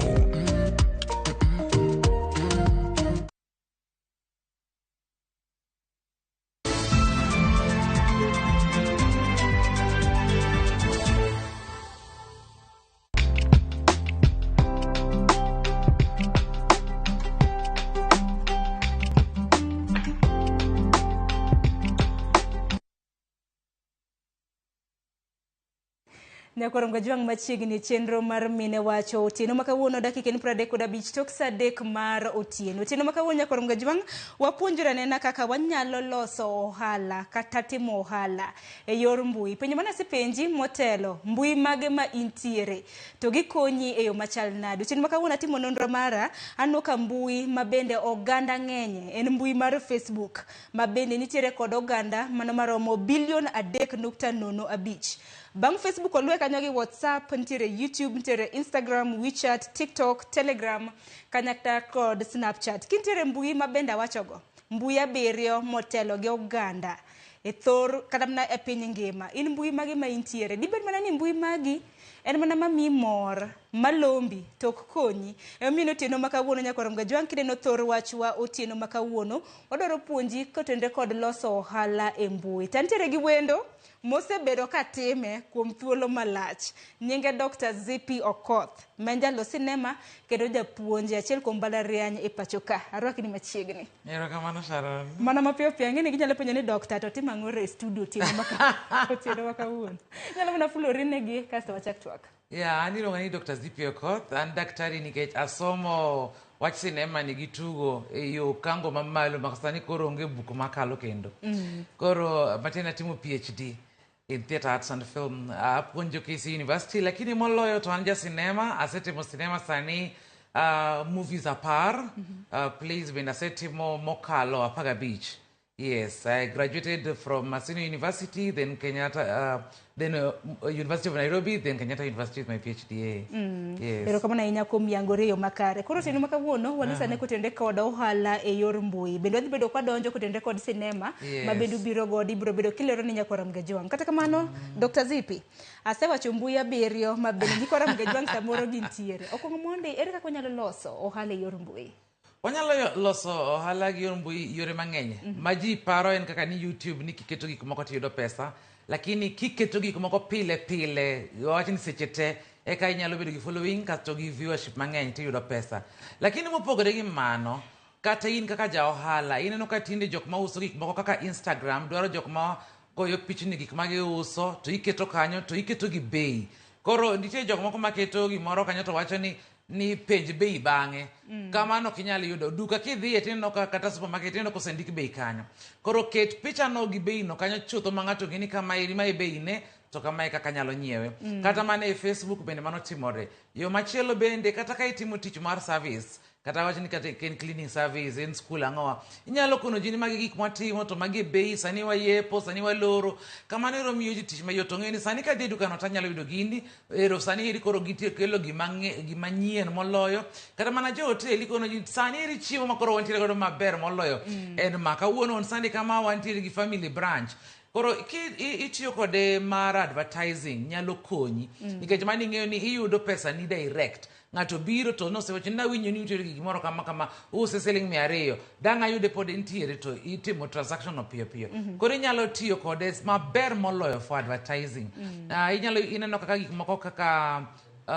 Speaker 1: Nyakorom Gajwang machiegni chenro mar mine wacho otieno makawuono dakika 35 tok saa 3 mar otieno. Otieno makawuono Nyakorom Gajwang wapuonjore nena kaka wanyalo loso ohala kata timo ohala e yor mbui. Penjo mana sepenji motelo mbui mage ma intiere to gikonyi e yo machal nade. Otieno makawuono atimo nonro mara anoka mbui mabende oganda ng'enye en mbui mar Facebook mabende nitiere kod oganda mano maromo bilion 3.05. Bang Facebook olwe kanyo gi WhatsApp, nitiere YouTube, nitiere Instagram, WeChat, TikTok, Telegram, kanyakta kod Snapchat. Kintiere mbui mabenda wachogo, mbui 7 motelo gi oganda e thor kata mana e piny ngima. In mbui magi ma intiere, dibed mana ni mbui magi en mana mami mor malombi tok konyi. Emino Otieno makawuono Nyakorom Gajwang kideno thor wachwa Otieno makawuono odoro puonji kotende kod loso ohala e mbui. Tantiere gi wendo mosebedo katime kuom thuolo malach. Nyinge Dr. Zippy Okoth, menjalo sinema kendo japuonje achiel kuom mbalariany e pacho ka. Arwaki ni machiegni.
Speaker 2: Erokamano Sharon.
Speaker 1: Mana mapiyo piyo ng'eni ginyalo penjo ni Dr. to tim ang'o e studio Otieno makawuono. Nyalo mana fulorine gi kasto wachak twak.
Speaker 2: An iluonga ni Dr. Zippy Okoth, an daktari nikech asomo wach sinema nigi tugo e yo kango mamalo makasani koro onge buku makalo kendo. Koro matin atimo PhD in Theatre Arts and Film apuonjo KC University, lakini moloyo to an ja sinema, asetimo sinema sani movies apar, plays bende asetimo mokalo 15. Yes, I graduated from Maseno University, then Kenyatta, University of Nairobi, then Kenyatta University with my PhD. Yes.
Speaker 1: Pero kama na inya kuom yangore yo makare. Koro Otieno makawuono wanisane kotende kod ohala e yor mbui. Bendo adhi bedo kwa donjo kotende kod sinema, mabedo biro godi biro bedo kilero ni Nyakorom Gajwang. Kata kamano, Dr. Zippy, asewacho mbui 7 mabedo Nyakorom Gajwang samoro gintiere. Okongo monde, ere kaka wanyalo loso ohala e yor mbui?
Speaker 2: Wanyalo loso ohala gi yor mbui yore mang'eny. Ma ji paro en kaka ni YouTube ni kiketo gik moko tiyudo pesa, lakini kiketo gik moko pile pile, wawach ni seche te, eka inyalo bedo gi following kasto gi viewership mang'eny tiyudo pesa. Lakini mopogore gi mano, kata in kaka ja ohala, ineno ka tinde jok ma uso gik moko kaka Instagram dwaro jok ma goyo pichni gik ma giuso to iketo kanyo to iketo gi bei. Koro nitie jok moko maketo gimoro kanyo to wacho ni penj bei bang'e. Kamano kinyalo yudo duka kidhiye tineno kata supermarket tineno kosendik bei kanyo. Koro ket picha no gi bei no kanyo chutho ma ng'ato ng'eni kama iri ma bei ne to kama e kaka nyalo nyiewe. Kata mana e Facebook bende mano timore. Yo machielo bende kata ka itimo tich mar service, kata wach ni kata ken cleaning service in school ang'owa, inyalo kono ji ni magi gik mwatimo to magi bei, sani wayepo, sani waloro. Kamano ero miyo ji tich mayot, ng'eni sani ka dhi dukano to anyalo yudo gini, ero sani eri koro gitiyo kelo gimanyien moloyo. Kata mana jo hotel ikono ji sani eri chiemo makoro wantiere godo maber moloyo. En makawuono on Sunday kama wantiere gi family branch. Koro itiyo kode mar advertising nyalo konyi, nikech mani ng'eyo ni iyudo pesa ni direct. Ng'ato biro to nosewacho na winjo ni utiyo gi gimoro kama use selling 200 dang' ayude pod ntiere to itimo transaction no piyo piyo. Koro inyalo tiyo kode maber moloyo for advertising. Inyalo ineno kaka gik moko kaka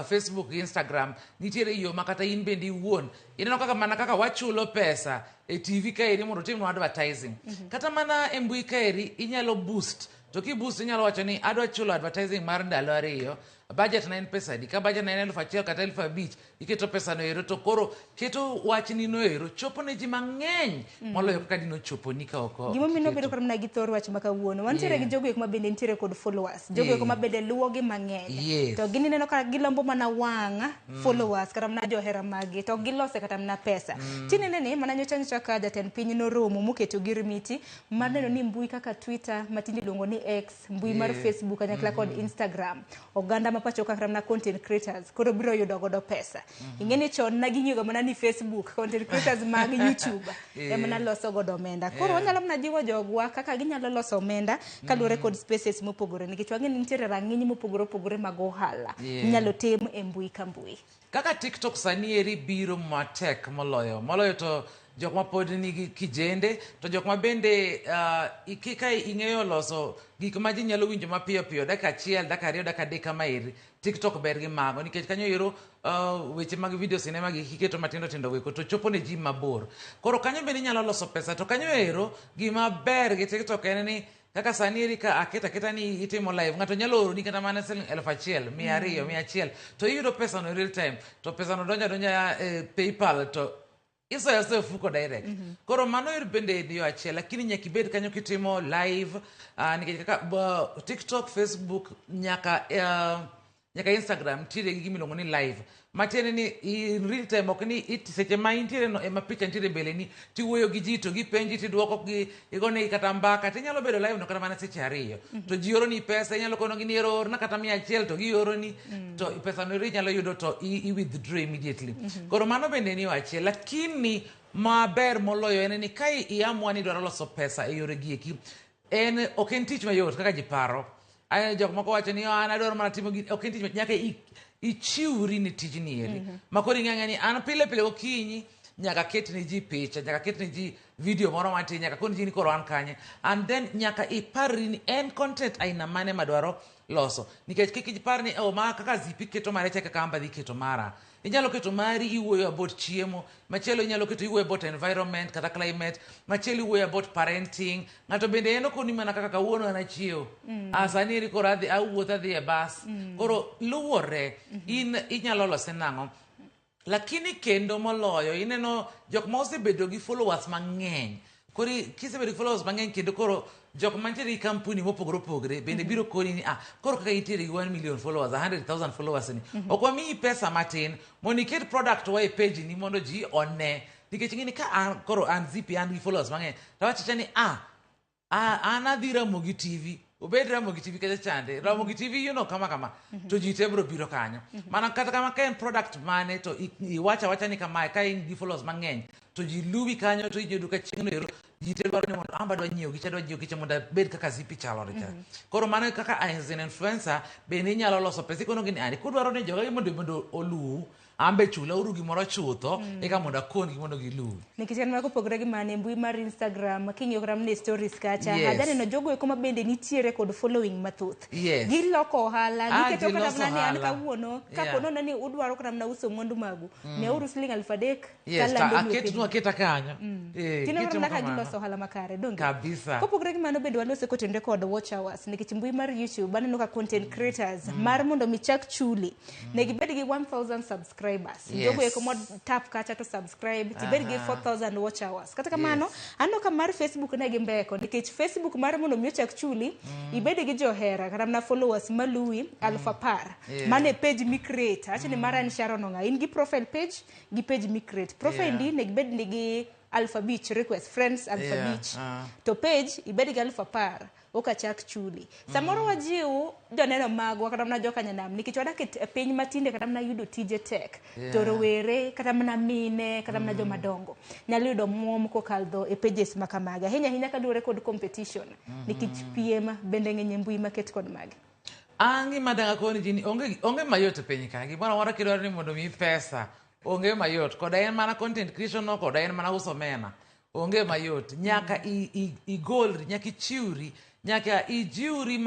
Speaker 2: Facebook, Instagram, nitiere yo makata in bendi iwuon ineno kaka mana kaka wachulo pesa e TV kaeri mondo timno advertising. Kata mana e mbui kaeri inyalo boost, to ki boost inyalo wacho ni adwa chulo advertising mar ndalo 2, budget na en pesa di, ka budget na en 1,000 kata 5,000, iketo pesa no ero to koro keto wachni no ero chopo ne ji mang'eny moloyo kaka dino chopo ni ka oko.
Speaker 1: Gimo mino bedo kar na gi thor wach makawuono. Wantiere gi jogo ma bende nitiere kod followers, jogo ma bende luwo gi mang'eny. To gini neno ka gilombo mana wang followers kata na johera magi to gilose kata na pesa. Tinene ni mana nyocha nyocha ka jatend piny no romo muketo girmiti mar neno ni mbui kaka Twitter matindi luongo ni X, mbui mar Facebook kanyakla kod Instagram, oganda mapacho kaka na content creators koro biro yudo godo pesa. Ing'eni chon na ginyigo mana ni Facebook content creators mag YouTube emana loso godo omenda. Koro wanyalo mana jiwo jogwa kaka ginyalo loso omenda kaluwore kod spaces mopogore, nikech wang'eni nitiere rang'iny mopogore opogore mag ohala inyalo tim e mbui ka mbui.
Speaker 2: Kaka TikTok sani eri biro matek moloyo to jok ma pod nigi kijende, to jok ma bende kika ing'eyo loso gik ma ji nyalo winjo mapiyo piyo, dakika 1, dakika 2, dakika 3 kama eri, TikTok ber gi mago, nikech kanyo ero weche mag video sinema gi kiketo matindo tindo weko to chopo ne ji mabor. Koro kanyo bende nyalo loso pesa, to kanyo ero gima ber gi TikTok en ni kaka sani ka aketa ni itimo live ngato nyalo oro ni kata mana siling 1,000 200 100 to iyudo pesa no real time to pesa no donja PayPal to iso fuko direct koro mano bende dio achiel lakini nyaki bed kanyo kitimo live nikech kaka TikTok, Facebook nyaka Instagram tire gi gimilongo ni live matiende ni in real time ok ni seche ma intiere no ema picha ntiere mbele ni tiwuoyo gi ji to gipenji tidwoko gi igone kata mbaka tinyalo bedo live no kata mana seche 2 to ji oro ni pesa inyalo kono gi ni oro na kata 100 to gi oro ni to pesa no nyalo yudo to i withdraw immediately koro mano bende ni achiel lakini maber moloyo en ni kai iamua ni dwaro loso pesa e yore gieki en ok en tich mayot kaka ji paro jok moko wacho ni an adwaro mana timo ok en tich nyaka ichiwri ni tijni eri makoro ing'ang'e ni an pile gokinyi nyaka ket ni ji picha nyaka ket ni ji video moro matin nyaka koni ji ni koro an kanye and then nyaka iparri ni en content aina mane madwaro loso nikech kik ipar ni ma kaka zipi keto mare chaka kamba dhi keto mara inyalo keto mari iwuoyo about chiemo machielo inyalo keto iwuoyo about environment kata climate machielo iwuoyo about parenting ng'ato bende en okoni mana kaka kawuono an achiewo sani eri koro awuotho adhi e bas koro luwore in inyalo lose nang'o lakini kendo moloyo ineno jok ma osebedo gi followers mang'eny koro kisebedo gi followers mang'eny kendo koro jok mantiere gi kampuni mopogore opogore bende biro koni ni koro kaka intiere gi 1 million followers 100,000 followers ni ok wamiyi pesa matin mondo iket product wa e page ni mondo ji one nikech ing'eni ka koro an zipi an gi followers mang'eny tawachacha ni an adhi RamogiTV obed RamogiTV kacha chande RamogiTV kama to ji te biro biro kanyo mana kata kama ka en product mane to iwacha ni kama ka in gi followers mang'eny to ji luwi kanyo to ijedu ka chieng'no ero ji te dwaro ni mondo amba dwa nyiewo gicha mondo bed kaka zipi chalore cha koro mano kaka as an influencer bende inyalo loso pesa ikono gini ani kudwaro ni joga mondo oluw ambe chula uru gimoro chutho eka mondo akon mondo giluw
Speaker 1: nikech en mako pogre gi mane mbui mar Instagram king'iyo kram ne stories kacha hajaneno jogo eko mabende nitiere kod following mathoth giloko ohala giketo kata mana ni an kawuono kapono ni udwaro kata mana uso mwandu magu ne uru siling 3,000
Speaker 2: kalando aketa kanyo
Speaker 1: tineno naka giloso ohala makare donge
Speaker 2: kabisa
Speaker 1: kopogre gi mano bende walose kotende kod watch hours nikech mbui mar YouTube aneno ka content creators mar mondo michak chuli ne gibed gi 1,000 subscribers jogo eko mod tap kacha to subscribe tibed gi 4,000 watch hours kata kamano ano ka mar Facebook ne gimbeko nikech Facebook mar mondo michak chuli ibed gi johera kata na followers maluwi 10,000 mane page mi create acha ni mara ni Sharon nga in gi profile page gi page mi create profile ndi ne gibed ni gi Alpha Beach request friends Alpha Beach to page ibed gi 10,000 okachak chuli samoro wajiu joneno magwa kata mna joka nyanam nikech wadak e piny matinde kata mna yudo tije tek to rowere kata mna mine kata mna joma dongo nyalo yudo muom kokadho e pages makamaga hinya kaluwore kod competition nikech piem bende ng'eny mbui market kod magi
Speaker 2: angi madanga koni jini onge mayot e piny ka gimoro moro kidwaro ni mondo mi pesa onge mayot koda en mana content creation no koda en mana uso mena onge mayot nyaka igol nyaka ichiwri nyaka ijiwri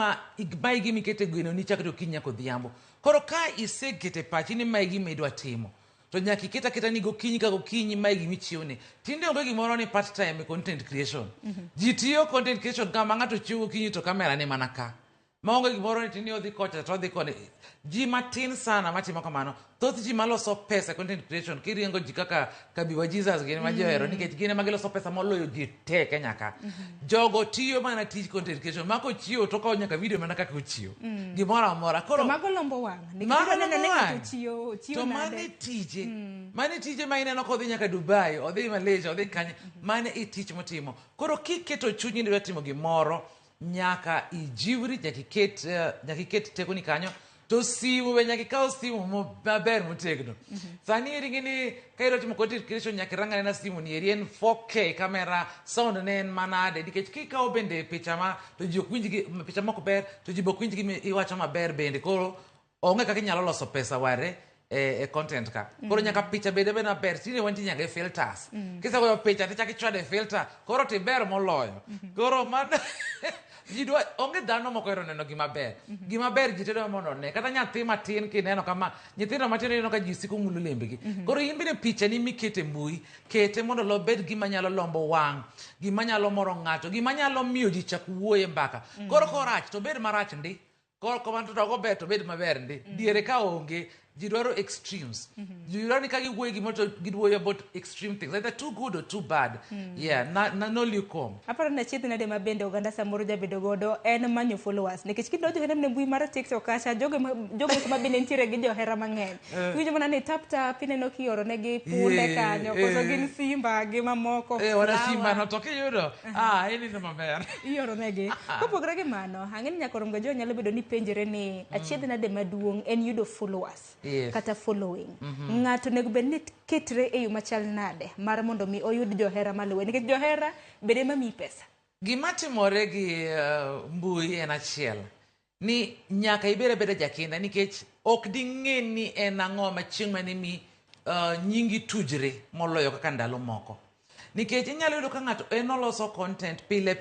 Speaker 2: maigi mikete gweno ni chakre okinyi nyaka odhiambo koro ka isekete pachi ni maigi midwa timo to nyaka iketa ni gokinyi ka gokinyi maigi michiwni tinde onge gimoro ni part time content creation ji tiyo content creation kama ng'ato chiwo gokinyi to kamera ni mana ka maonge gimoro ni tini odhi kocha to odhi kone ji matin sana matimo kamano thoth ji maloso pesa content creation kiriengo ji kaka Kabiwa Jesus gini majohero nikech gine magiloso pesa moloyo ji te Kenya ka jogo tiyo mana tij content creation mako chiwo to kao nyaka video mana kaka ochiwo gimoro amora koro
Speaker 1: to mago lombo wang'
Speaker 2: to mane tije ma ineno kodhi nyaka Dubai odhi Malaysia odhi Kenya mane tich motimo koro kiketo chunyi ni timo gimoro nyaka ijiwri nyaka iket tekoni kanyo to simu be nyaka ikaw simu maber motegno sani eri ng'eni ka idwa timo content creation nyaka irangane na simu ni eri en 4K kamera sound ne en manade nikech kikaw bende picha ma to ji ok winjgi picha moko ber to ji bok winjgi iwacho maber bende koro onge kaka inyalo loso pesa ware e content ka koro nyaka picha bede bena ber tine wanti nyaka filters kisegoyo picha tichaki chwade filter koro tiber moloyo koro Jidwa onge dhano moko ero neno gima ber. Gima ber ji tedo mondo ne. Kata nyathi matin kineno kama nyithindo matin neno ka ji siko mulo lembegi. Koro in bende picha ni mikete mbui, kete mondo lo bed gima nyalo lombo wang', gima nyalo moro ng'ato, gima nyalo miyo ji chak wuoye mbaka. Koro korach to bed marach ndi. Koro komanto to go bet to bed maber ndi. Diere ka onge ji dwaro extremes. Ji dwaro ni ka giwuoyo gimo to giwuoyo about extreme things. Either too good or too bad. Yeah, no lukewarm.
Speaker 1: Aparo na chiedh nade mabende oganda samoro jabedo godo en manyo followers. Nikech kidonjo hera ne mbui mar TikTok kacha jogo mabende nitiere gi johera mang'eny. Winjo mana ni tap tap ineno kioro negi punde kanyo. Koso gin simba gi mamoko.
Speaker 2: Ora simba no to kiyudo. Ini no maber.
Speaker 1: Ioro negi. Kopogore gi mano, ang'eni nyakoro mgajo nyalo bedo ni penjere ni achiedh nade maduong' en yudo followers. Kata following. Ng'ato nego bed ni ketre e yo machal nade mar mondo mi oyud johera maluwe. Nikech johera bede mami pesa.
Speaker 2: Gima timore gi mbui en achiel. Ni nyaka ibere beda jakinda nikech ok ding'e ni en ang'o machieng' mane mi nyingi tujre moloyo kaka ndalo moko. Nikech inyalo yudo ka ng'ato en oloso content pile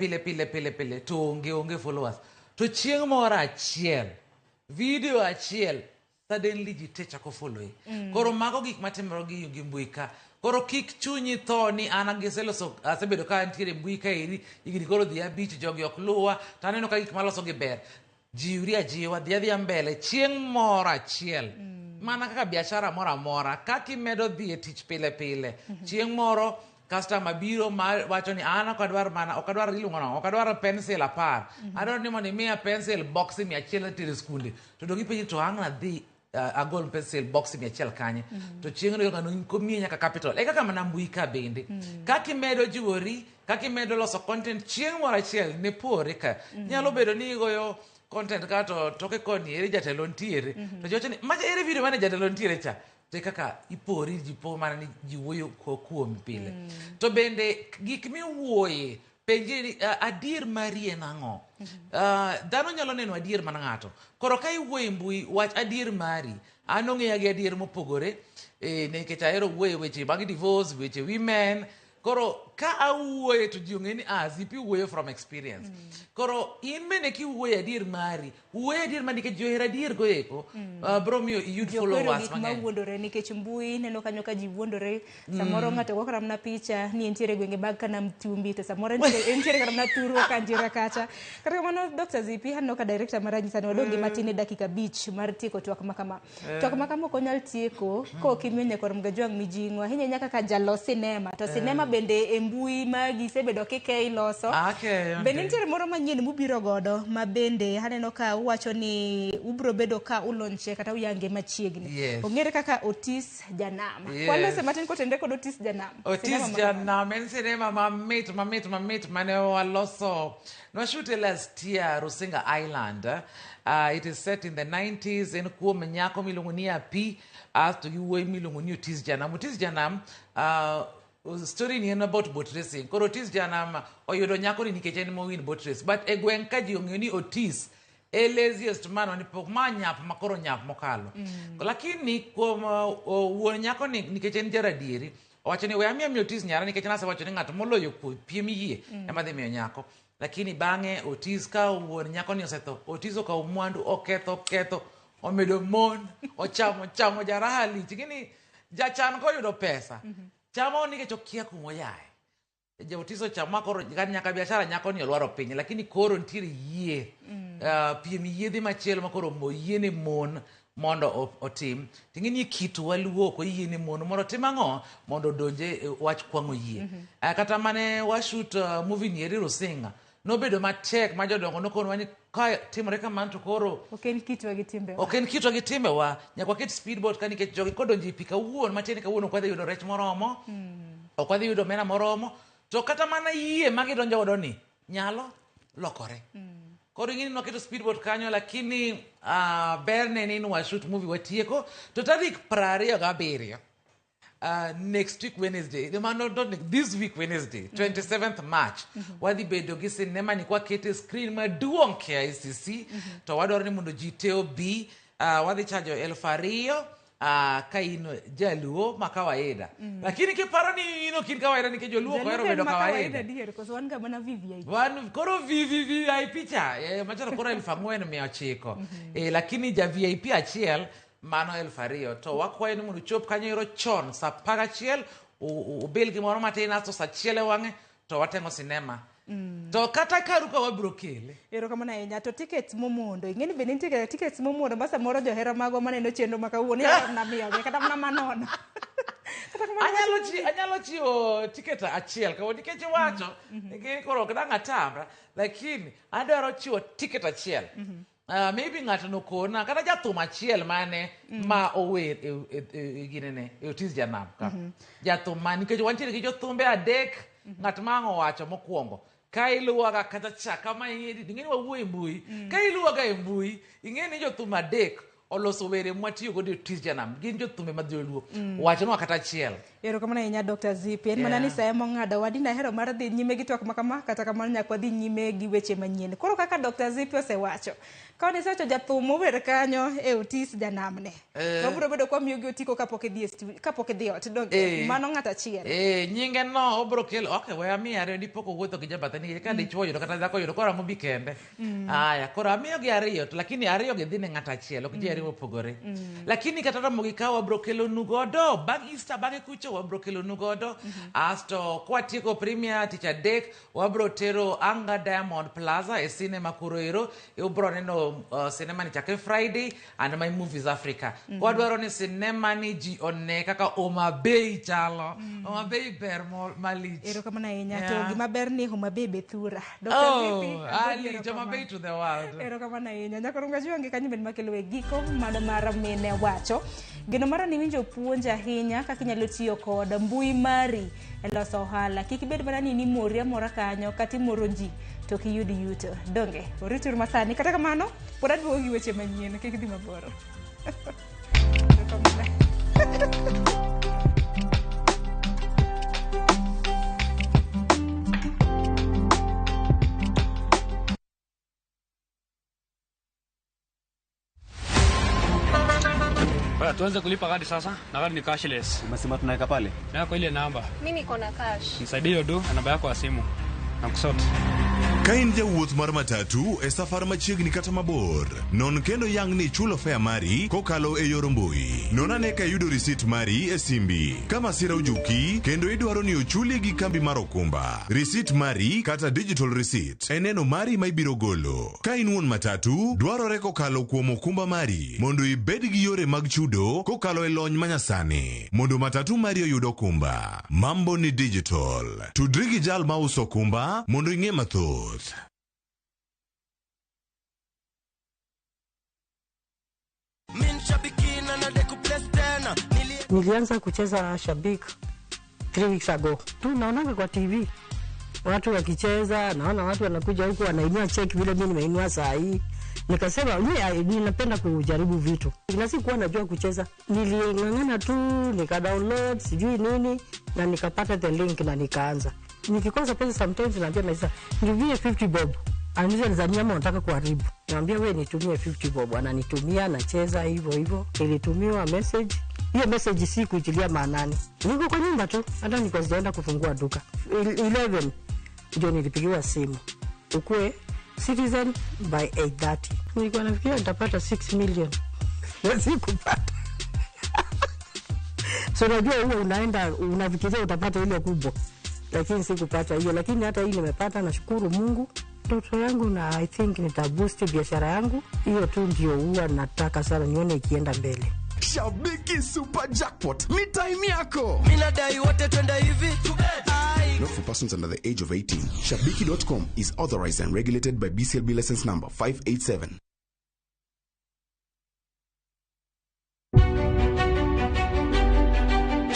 Speaker 2: to onge followers. To chieng' moro achiel, video achiel, suddenly ji te chako follow. Koro mago gik matimore gi mbui ka. Koro kik chunyi tho ni an asebedo ka ntiere mbui ka iri igni koro dhi abich jogi ok luwa to aneno ka gik maloso gi ber. Jiwri ajiwa dhi mbele chieng' moro achiel. Mana kaka biashara moro amora kaka imedo dhi e tich pile. Chieng' moro customer biro wacho ni an ok adwar iluongo no, ok adwar pencil 10. Adwaro ni mondo imiya pencil box 100 tere skunde. To dogi penji to ang' nadhi agol pencil box 100 kanye. To chieng' no kano komiye nyaka capital. Kaka mana mbui ka bende. Kaka imedo jiwori, kaka imedo loso content chieng' moro achiel ne pore ka. Nyalo bedo ni igoyo content ka to toke koni ere jatelo ntiere. To jocho ni macha ere video mane jatelo ntiere cha. To kaka ipori jipo mana ni jiwuoyo kuom pile. To bende gik miwuoye penji adier mari en ang'o. Dhano nyalo neno adier mana ng'ato. Koro ka iwuoyo mbui wach adier mari. An ong'eya gi adier mopogore. Nikech ahero wuoyo weche mag divorce, weche women. Koro ka awuoyo to ji ong'e ni zipi wuoyo from experience. Koro in bende kiwuoyo adier mari, wuoyo adier mari nikech johera adier go eko, bro miyo iyud followers mang'eny.
Speaker 1: Jokero wuondore nikech mbui neno kanyo ka ji wuondore. Samoro ng'ato go karamna picha ni entiere gwenge bag kana mtumbi to samoro entiere karamna turo kanjira kacha. Kata kamano Dr. Zipi hanno ka director maranyisa ni wadonge matine dakika 5 mar tieko twak makama. Twak makama ok onyal tieko ko kimenya kor mgajwang mijingwa hinya nyaka ka jalo cinema to cinema bende mbui magi sebedo kike iloso. Bende nitiere moro manyien mubiro godo ma bende haneno ka uwacho ni ubro bedo ka ulonche kata uyange machiegni. Ong'ere kaka Otis Janam. Kwalo se matin kotende kod Otis Janam.
Speaker 2: Otis Janam en sinema mamit mane waloso. No shoot last year Rusinga Island. It is set in the 90s en kuom nyako miluongo ni Api to giwuoyi miluongo ni Otis Janam. Otis Janam story ni en about boat racing. Koro Otis Janam oyudo nyako ni nikech en mowin boat race. But e gweng' ka ji ong'eyo ni Otis e laziest man ni pok ma nyap makoro nyap mokalo. Lakini kuom wuon nyako ni nikech en jaradieri owacho ni we amiya Otis nyara nikech nasewacho ni ng'ato moloyo piem yie ema dhi miyo nyako. Lakini bang'e Otis ka wuon nyako ni osetho, Otis okawo mwandu oketho omedo mon ochamo jaraha lich. Gini jachan ko yudo pesa. Chamo nikech okia kumo yae. Otiso chama koro nyaka biashara nyako ni olwaro piny lakini koro ntiere yie. Piem yiedhi machielo makoro moyiene mon mondo otim. Ting'eni kitu waluo ko yiene mon mondo tim ang'o mondo donje wach kwang'o yie. Kata mane washoot movie ni eri Rusinga. Nobedo matek ma jodongo nokono wani ka timore kamano to koro
Speaker 1: ok en kitwa
Speaker 2: gi timbewa nyaka waket speedboat ka nikech jogi kodonjo e pi kawuono matiende kawuono ok wadhi yudo rech moromo, ok wadhi yudo omena moromo, to kata mana yie ma gidonjo godo ni nyalo lokore. Koro ing'eni nwaketo speedboat kanyo lakini berne ni washoot movie watieko to tarik 27 next week Wednesday, this week Wednesday, 27th March, wadhi bedo gi sinema ni kwa kete screen maduong' KICC, to wadwaro ni mondo ji te obi, wadhi chajo 2,000, ka ino jaluo ma kawaida lakini kiparo ni ino kin kawaida ni ke joluo ko ero bedo kawaida
Speaker 1: dier ko wan ga mana VIP
Speaker 2: wan koro VIP cha macharo koro 1900 lakini ja VIP achiel mano 2000 to wakwayo ni mondo chop kanyo ero chon sa 11 ubel gimoro matin asto sa chiele wange to watengo sinema to kata karu ka wabro kele
Speaker 1: ero kama na enya to tickets momondo ingeni be nitie tickets momondo basa moro johera mago maneno chenro makawuono na miyo kata mana manono
Speaker 2: anyalo chiwo ticket achiel ka nikech wacho ngi koro kadanga tambra lakini adwaro chiwo ticket achiel maybe ngato nokona kata jathum achiel mane ma ower ginene otis janam ka jathum man nikech wantiere gi jothumbe adek ngat mango wacho mokwongo ka iluwaga kata chaka ma ingeni wawuoye mbui ka iluwaga e mbui ingeni jothum adek oloso were mwatiyo godo otis janam gin jothumbe madholuo wachonwa kata achiel
Speaker 1: ero kama na inya Dr. Zipi en mana ni sa emo ngado wadina hero mar dhi nyime gi twak makama kata kamano nyakwa dhi nyime gi weche manyien koro kaka Dr. Zipi osewacho ka ne sacho jathum mower kanyo e otis janam ne to biro bedo kwa miyo gi otiko kapok idhi ot dog mano ngata achiel
Speaker 2: nyinge no obro kelo we amiare di poko wuotho gi jabatha ni ka dichwo yudo kata dhako yudo kora mobi kende aya kora amiyo gi ariyo lakini ariyo gi dhi ne ngata achiel ok ji ariyo opogore lakini kata Ramogi ka wabro kelo nugodo bag Easter bag kucho wabro kelo nugodo asto kwatieko premier tich adek wabro tero Anga Diamond Plaza e cinema Kuroiro ubro neno cinema ni chake Friday and my movies Africa kwa dwaro ni cinema ni ji one kaka Homa Bay chalo Homa Bay ber malich
Speaker 1: ero kama na inya to gima ber ni Homa Bay bethura
Speaker 2: ali Homa Bay to the world
Speaker 1: ero kama na inya nyakorunga juange kanyo ben makelo e giko mano mara mine wacho gino mara ni winjo puonja ahinya kaka inyalo tiyo kod mbui mari e loso ohala kik bed mana ni moria mora kanyo kata moro ji to kiyud yuto donge oritur masani kata kamano pod aduogo gi weche manyien kik dhi maboro
Speaker 29: Tuanze kulipa kadi sasa, na kadi ni cashless.
Speaker 9: Umesema tunaweka pale?
Speaker 29: Na kwa ile namba.
Speaker 11: Mimi niko na cash.
Speaker 29: Nisaidie hiyo do na namba yako ya simu. Nakusot.
Speaker 27: Ka in jawuoth mar matatu e safar machiegni kata mabor, non kendo yang ni chulo fare mari kokalo e yor mbui. Non ane ka yudo risit mari e simbi. Kama sira ujuki, kendo idwaro ni ochuli gi kambi mar okumba. Risit mari kata digital receipt e neno mari ma ibiro golo. Ka in wuon matatu, dwarore kokalo kuom okumba mari mondo ibed gi yore mag chudo kokalo e lony manyasani. Mondo matatu mari oyud okumba. Mambo ni digital. Tudri gi jal ma uso okumba mondo ing'e mathoth.
Speaker 28: Nilianza kucheza Shabik 3 weeks ago. Tu naona kwa TV watu wakicheza, naona watu wanakuja huku wanainua check vile mimi nimeinua saa hii. Nikasema mimi napenda kujaribu vitu. Na sikuwa najua kucheza. Niling'ang'ana tu nika-download sijui nini na nikapata the link na nikaanza. Nikikosa pesa sometimes naambia Maisa, "Nivie 50 bob." Anaweza nizania nataka kuharibu. Naambia wewe nitumie 50 bob, ananitumia nacheza hivyo. Nilitumiwa message. Hiyo message si kuitilia maanani. Niko kwa nyumba tu, hata niko sijaenda kufungua duka. 11 ndio nilipigiwa simu. Ukue citizen by 8:30. Nilikuwa nafikiria nitapata 6 million. Sikupata. So unajua huo unaenda unafikiria utapata ile kubwa. Lakini sikupata hiyo, lakini hata hii nimepata, nashukuru Mungu. Ndoto yangu na I think nitaboost biashara yangu. Hiyo tu ndio huwa nataka sana nione ikienda mbele.
Speaker 4: Shabiki Super Jackpot, ni time yako.
Speaker 32: Minadai wote twenda hivi.
Speaker 4: Not for persons under the age of 18. Shabiki.com is authorized and regulated by BCLB license number 587.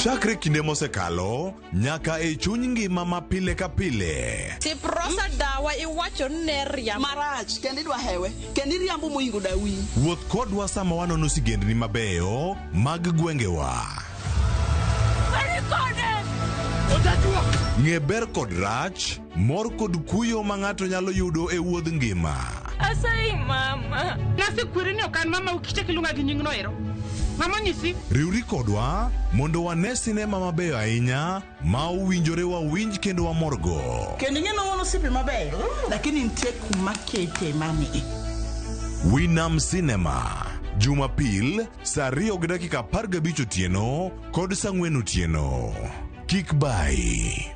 Speaker 27: Chakre kinde mosekalo nyaka e chuny ngima ma pile ka pile.
Speaker 12: Tiprosa dawa iwacho neria marach kendi dwa hewe kendi riambo moingo dawi.
Speaker 27: Wuoth kodwa sama wanono sigendni mabeyo mag gwengewa. Ng'e ber kod rach, mor kod kuyo ma ng'ato nyalo yudo e wuodh ngima.
Speaker 12: Asai mama.
Speaker 28: Nasi kwiri ni okan mama ukiche kilunga gi nying noero.
Speaker 27: Riuri kodwa mondo wane sinema mabeyo ahinya ma uwinjore wawinj kendo wamorgo.
Speaker 12: Kendo ng'eno wono sipi maber, lakini nitie kuma kete mane.
Speaker 27: Winam Cinema, Jumapil, saa 2:15 otieno kod saa 4 otieno. Kik bai.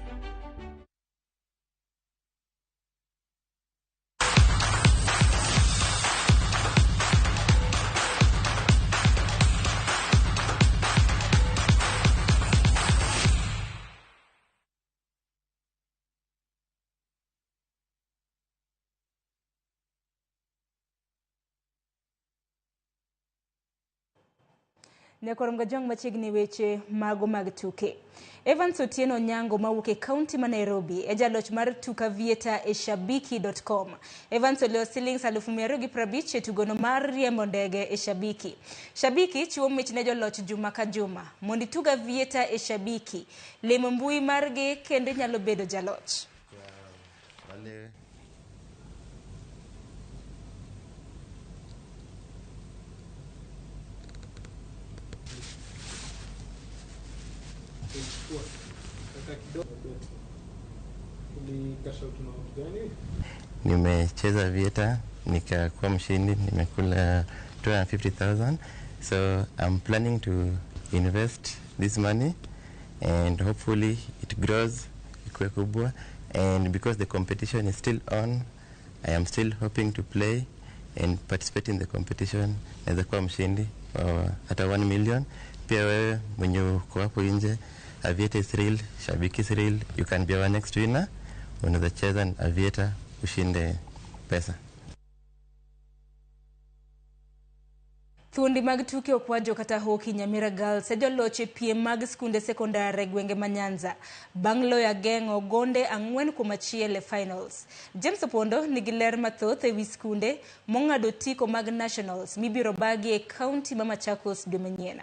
Speaker 1: Nekoronga jong machiegni weche mago mag tuke. Evans Otieno Nyango mawuok kaunti ma Nairobi e jaloch mar tuka vieta e shabiki.com. Evans oleo shillings 250 e tugono mar riembo ndege e Shabiki. Shabiki chiwo mich ne joloch juma ka juma. Mondi tuga vieta e Shabiki. Lemo mbui margi kendo nyalo bedo jaloch.
Speaker 5: Nimecheza vieta nikakuwa mshindi, nimekula 250,000. So I'm planning to invest this money and hopefully it grows ikuwe kubwa, and because the competition is still on, I am still hoping to play and participate in the competition. Naweza kuwa mshindi hata 1 million. Pia wewe mwenye uko hapo nje, Aviator is real, Shabiki is real, you can be our next winner. Unaweza cheza na Aviator ushinde pesa.
Speaker 1: Thundi mag tuke okwajo kata hoki Nyamira Girls e joloche piem mag skunde sekondare gwenge Manyanza. Banglo ya gengo gonde 4-1 e finals. James Opondo nigi ler mathoth ewi skunde mong'ado tiko mag nationals mibiro bagi e kaunti ma Machakos dwe manyien.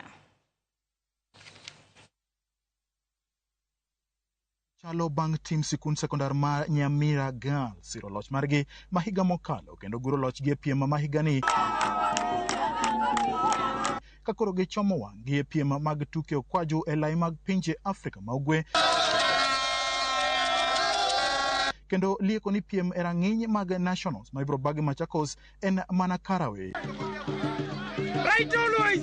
Speaker 9: Chalo bang tim sikund sekondar ma Nyamira Girls siro loch margi mahiga mokalo kendo guro lochgi e piem mahigani kakoro gichomo wang'gi e piem mag tuke okwaju e lai mag pinje Afrika ma ugwe kendo lieko ni piem e rang'iny mag nationals ma ibro bagi Machakos en mana Karawe. Right always!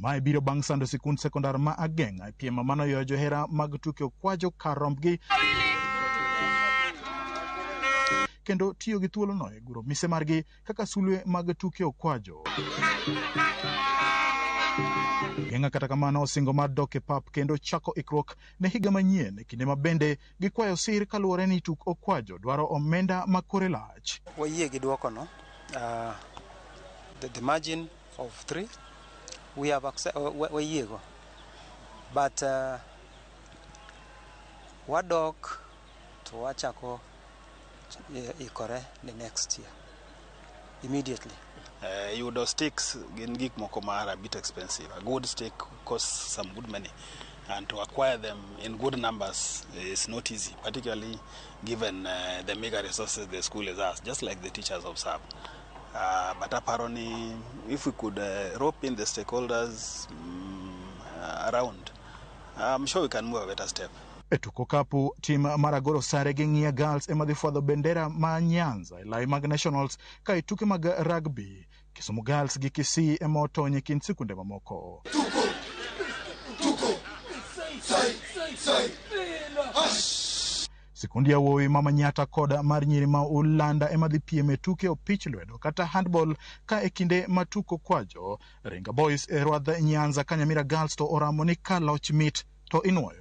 Speaker 9: Mae biro bang' sando sikund sekondar ma Ageng'a e piem manoyo johera mag tuke okwajo kar rombgi kendo tiyo gi thuolono e guro mise margi kaka sulwe mag tuke okwajo. Ageng'a kata kamano osingo mar dok e pap kendo chako ikruok ne higa manyien e kinde ma bende gikwayo sir kaluwore ni tuk okwajo dwaro omenda makore lach.
Speaker 11: Wayie gi duokono, the margin of 3 we have wayiego, but wadok to wachako ikore the next year immediately.
Speaker 13: Yudo sticks gin gik moko ma a bit expensive. A good stick costs some good money, and to acquire them in good numbers is not easy, particularly given the meager resources the school has asked, just like the teachers observe. But apparently, if we could rope in the stakeholders around, I'm sure we can move a better step.
Speaker 9: E tuko kapu, tim Maragoro sare gi Ng'ia Girls ema dhi fwadho bendera ma Nyanza e lai mag nationals ka tuke mag rugby. Kisumu Girls gi Kisii ema otony e kind sikunde mamoko. Sikundi ya wuoyi ma Manyata koda mar nyiri ma Ulanda ema dhi piem e tuke opich lwedo kata handball ka e kinde ma tuko kwajo. Ringa Boys e rwadh Nyanza ka Nyamira Girls to oramo ni ka loch mit to inuoyo.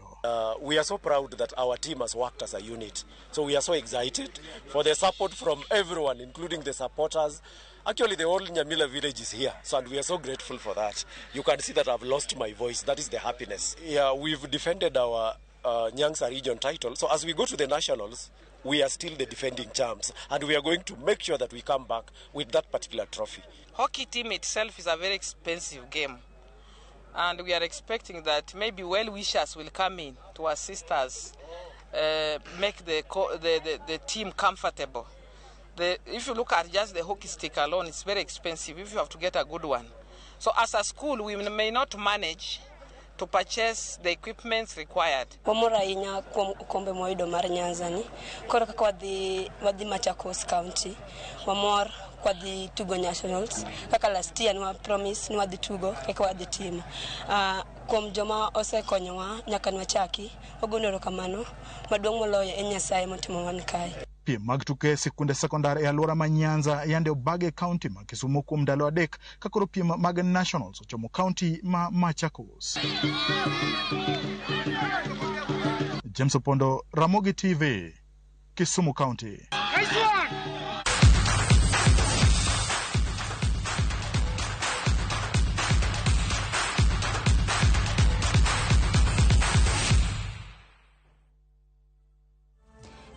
Speaker 14: We are so proud that our team has worked as a unit. So we are so excited for the support from everyone, including the supporters. Actually, the whole Nyamila village is here, so and we are so grateful for that. You can see that I've lost my voice. That is the happiness. Yeah, we've defended our Nyanza region title. So as we go to the nationals, we are still the defending champs, and we are going to make sure that we come back with that particular trophy.
Speaker 15: Hockey team itself is a very expensive game. And we are expecting that maybe well-wishers will come in to assist us, make the team comfortable. If you look at just the hockey stick alone, it's very expensive if you have to get a good one. So as a school, we may not manage to purchase the equipments required.
Speaker 3: Wamora inya kombe moido mar Nyanza ni koro kaka wadhi Machakos County wamor kwa the tugo nationals kaka last year nwa promise nwa the tugo kaka wadhi team kuom joma osekonyowa nyaka nwachaki wagonero kamano maduong' moloyo en Nyasaye motimo wan kae.
Speaker 9: Piem mag tuke sikunde sekondar e alwora ma Nyanza yande Obage County ma Kisumu kuom ndalo adek ka koro piem mag nationals ochomo county ma Machakos. James Opondo, Ramogi TV, Kisumu County.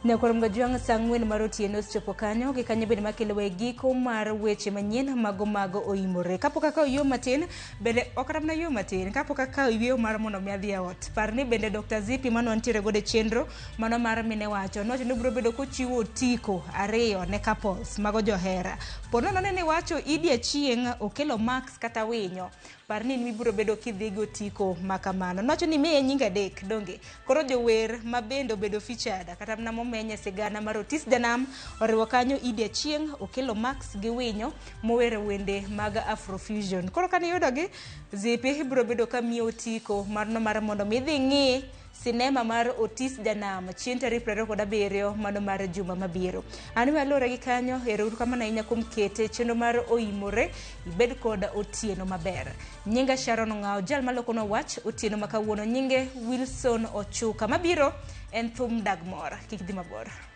Speaker 1: Nyakorom gajuang sangwen marotieno chopo kanyo gi kanyo bende makelo giko mar weche manyien mago oimore kapo kaka oyo matin bende okramna yo matin kapo kaka oyo mar mono miadhi ot parni bende Dr. Zipi mano antiere gode chenro mano mar mine wacho noche no bro bedo kochiwo tiko ariyo ne couples mago johera pono nene wacho idi achieng okelo max kata winyo parni ni bro bedo kidhigo tiko makamano noche ni miye nyinga dek donge koro jower mabendo bedo featured kata mna menye sigana mar Otis Danam oriwo kanyo idi achieng okelo max gi winyo mowere wende mag Afrofusion koro kan yudogi Zipi bro bedo ka miyo tiko mar no mar mondo midhi ng'i sinema mar Otis Danam chien tarik 27 mano mar juma mabiro anwe alore gi kanyo erouru kama na inya kum kete chenro mar oimore ibed kod otieno maber nyinga Sharon Ngao jal maloko no wach otieno makawuono nyinge Wilson Ochuka mabiro en thum Dagmor kik dhi mabor.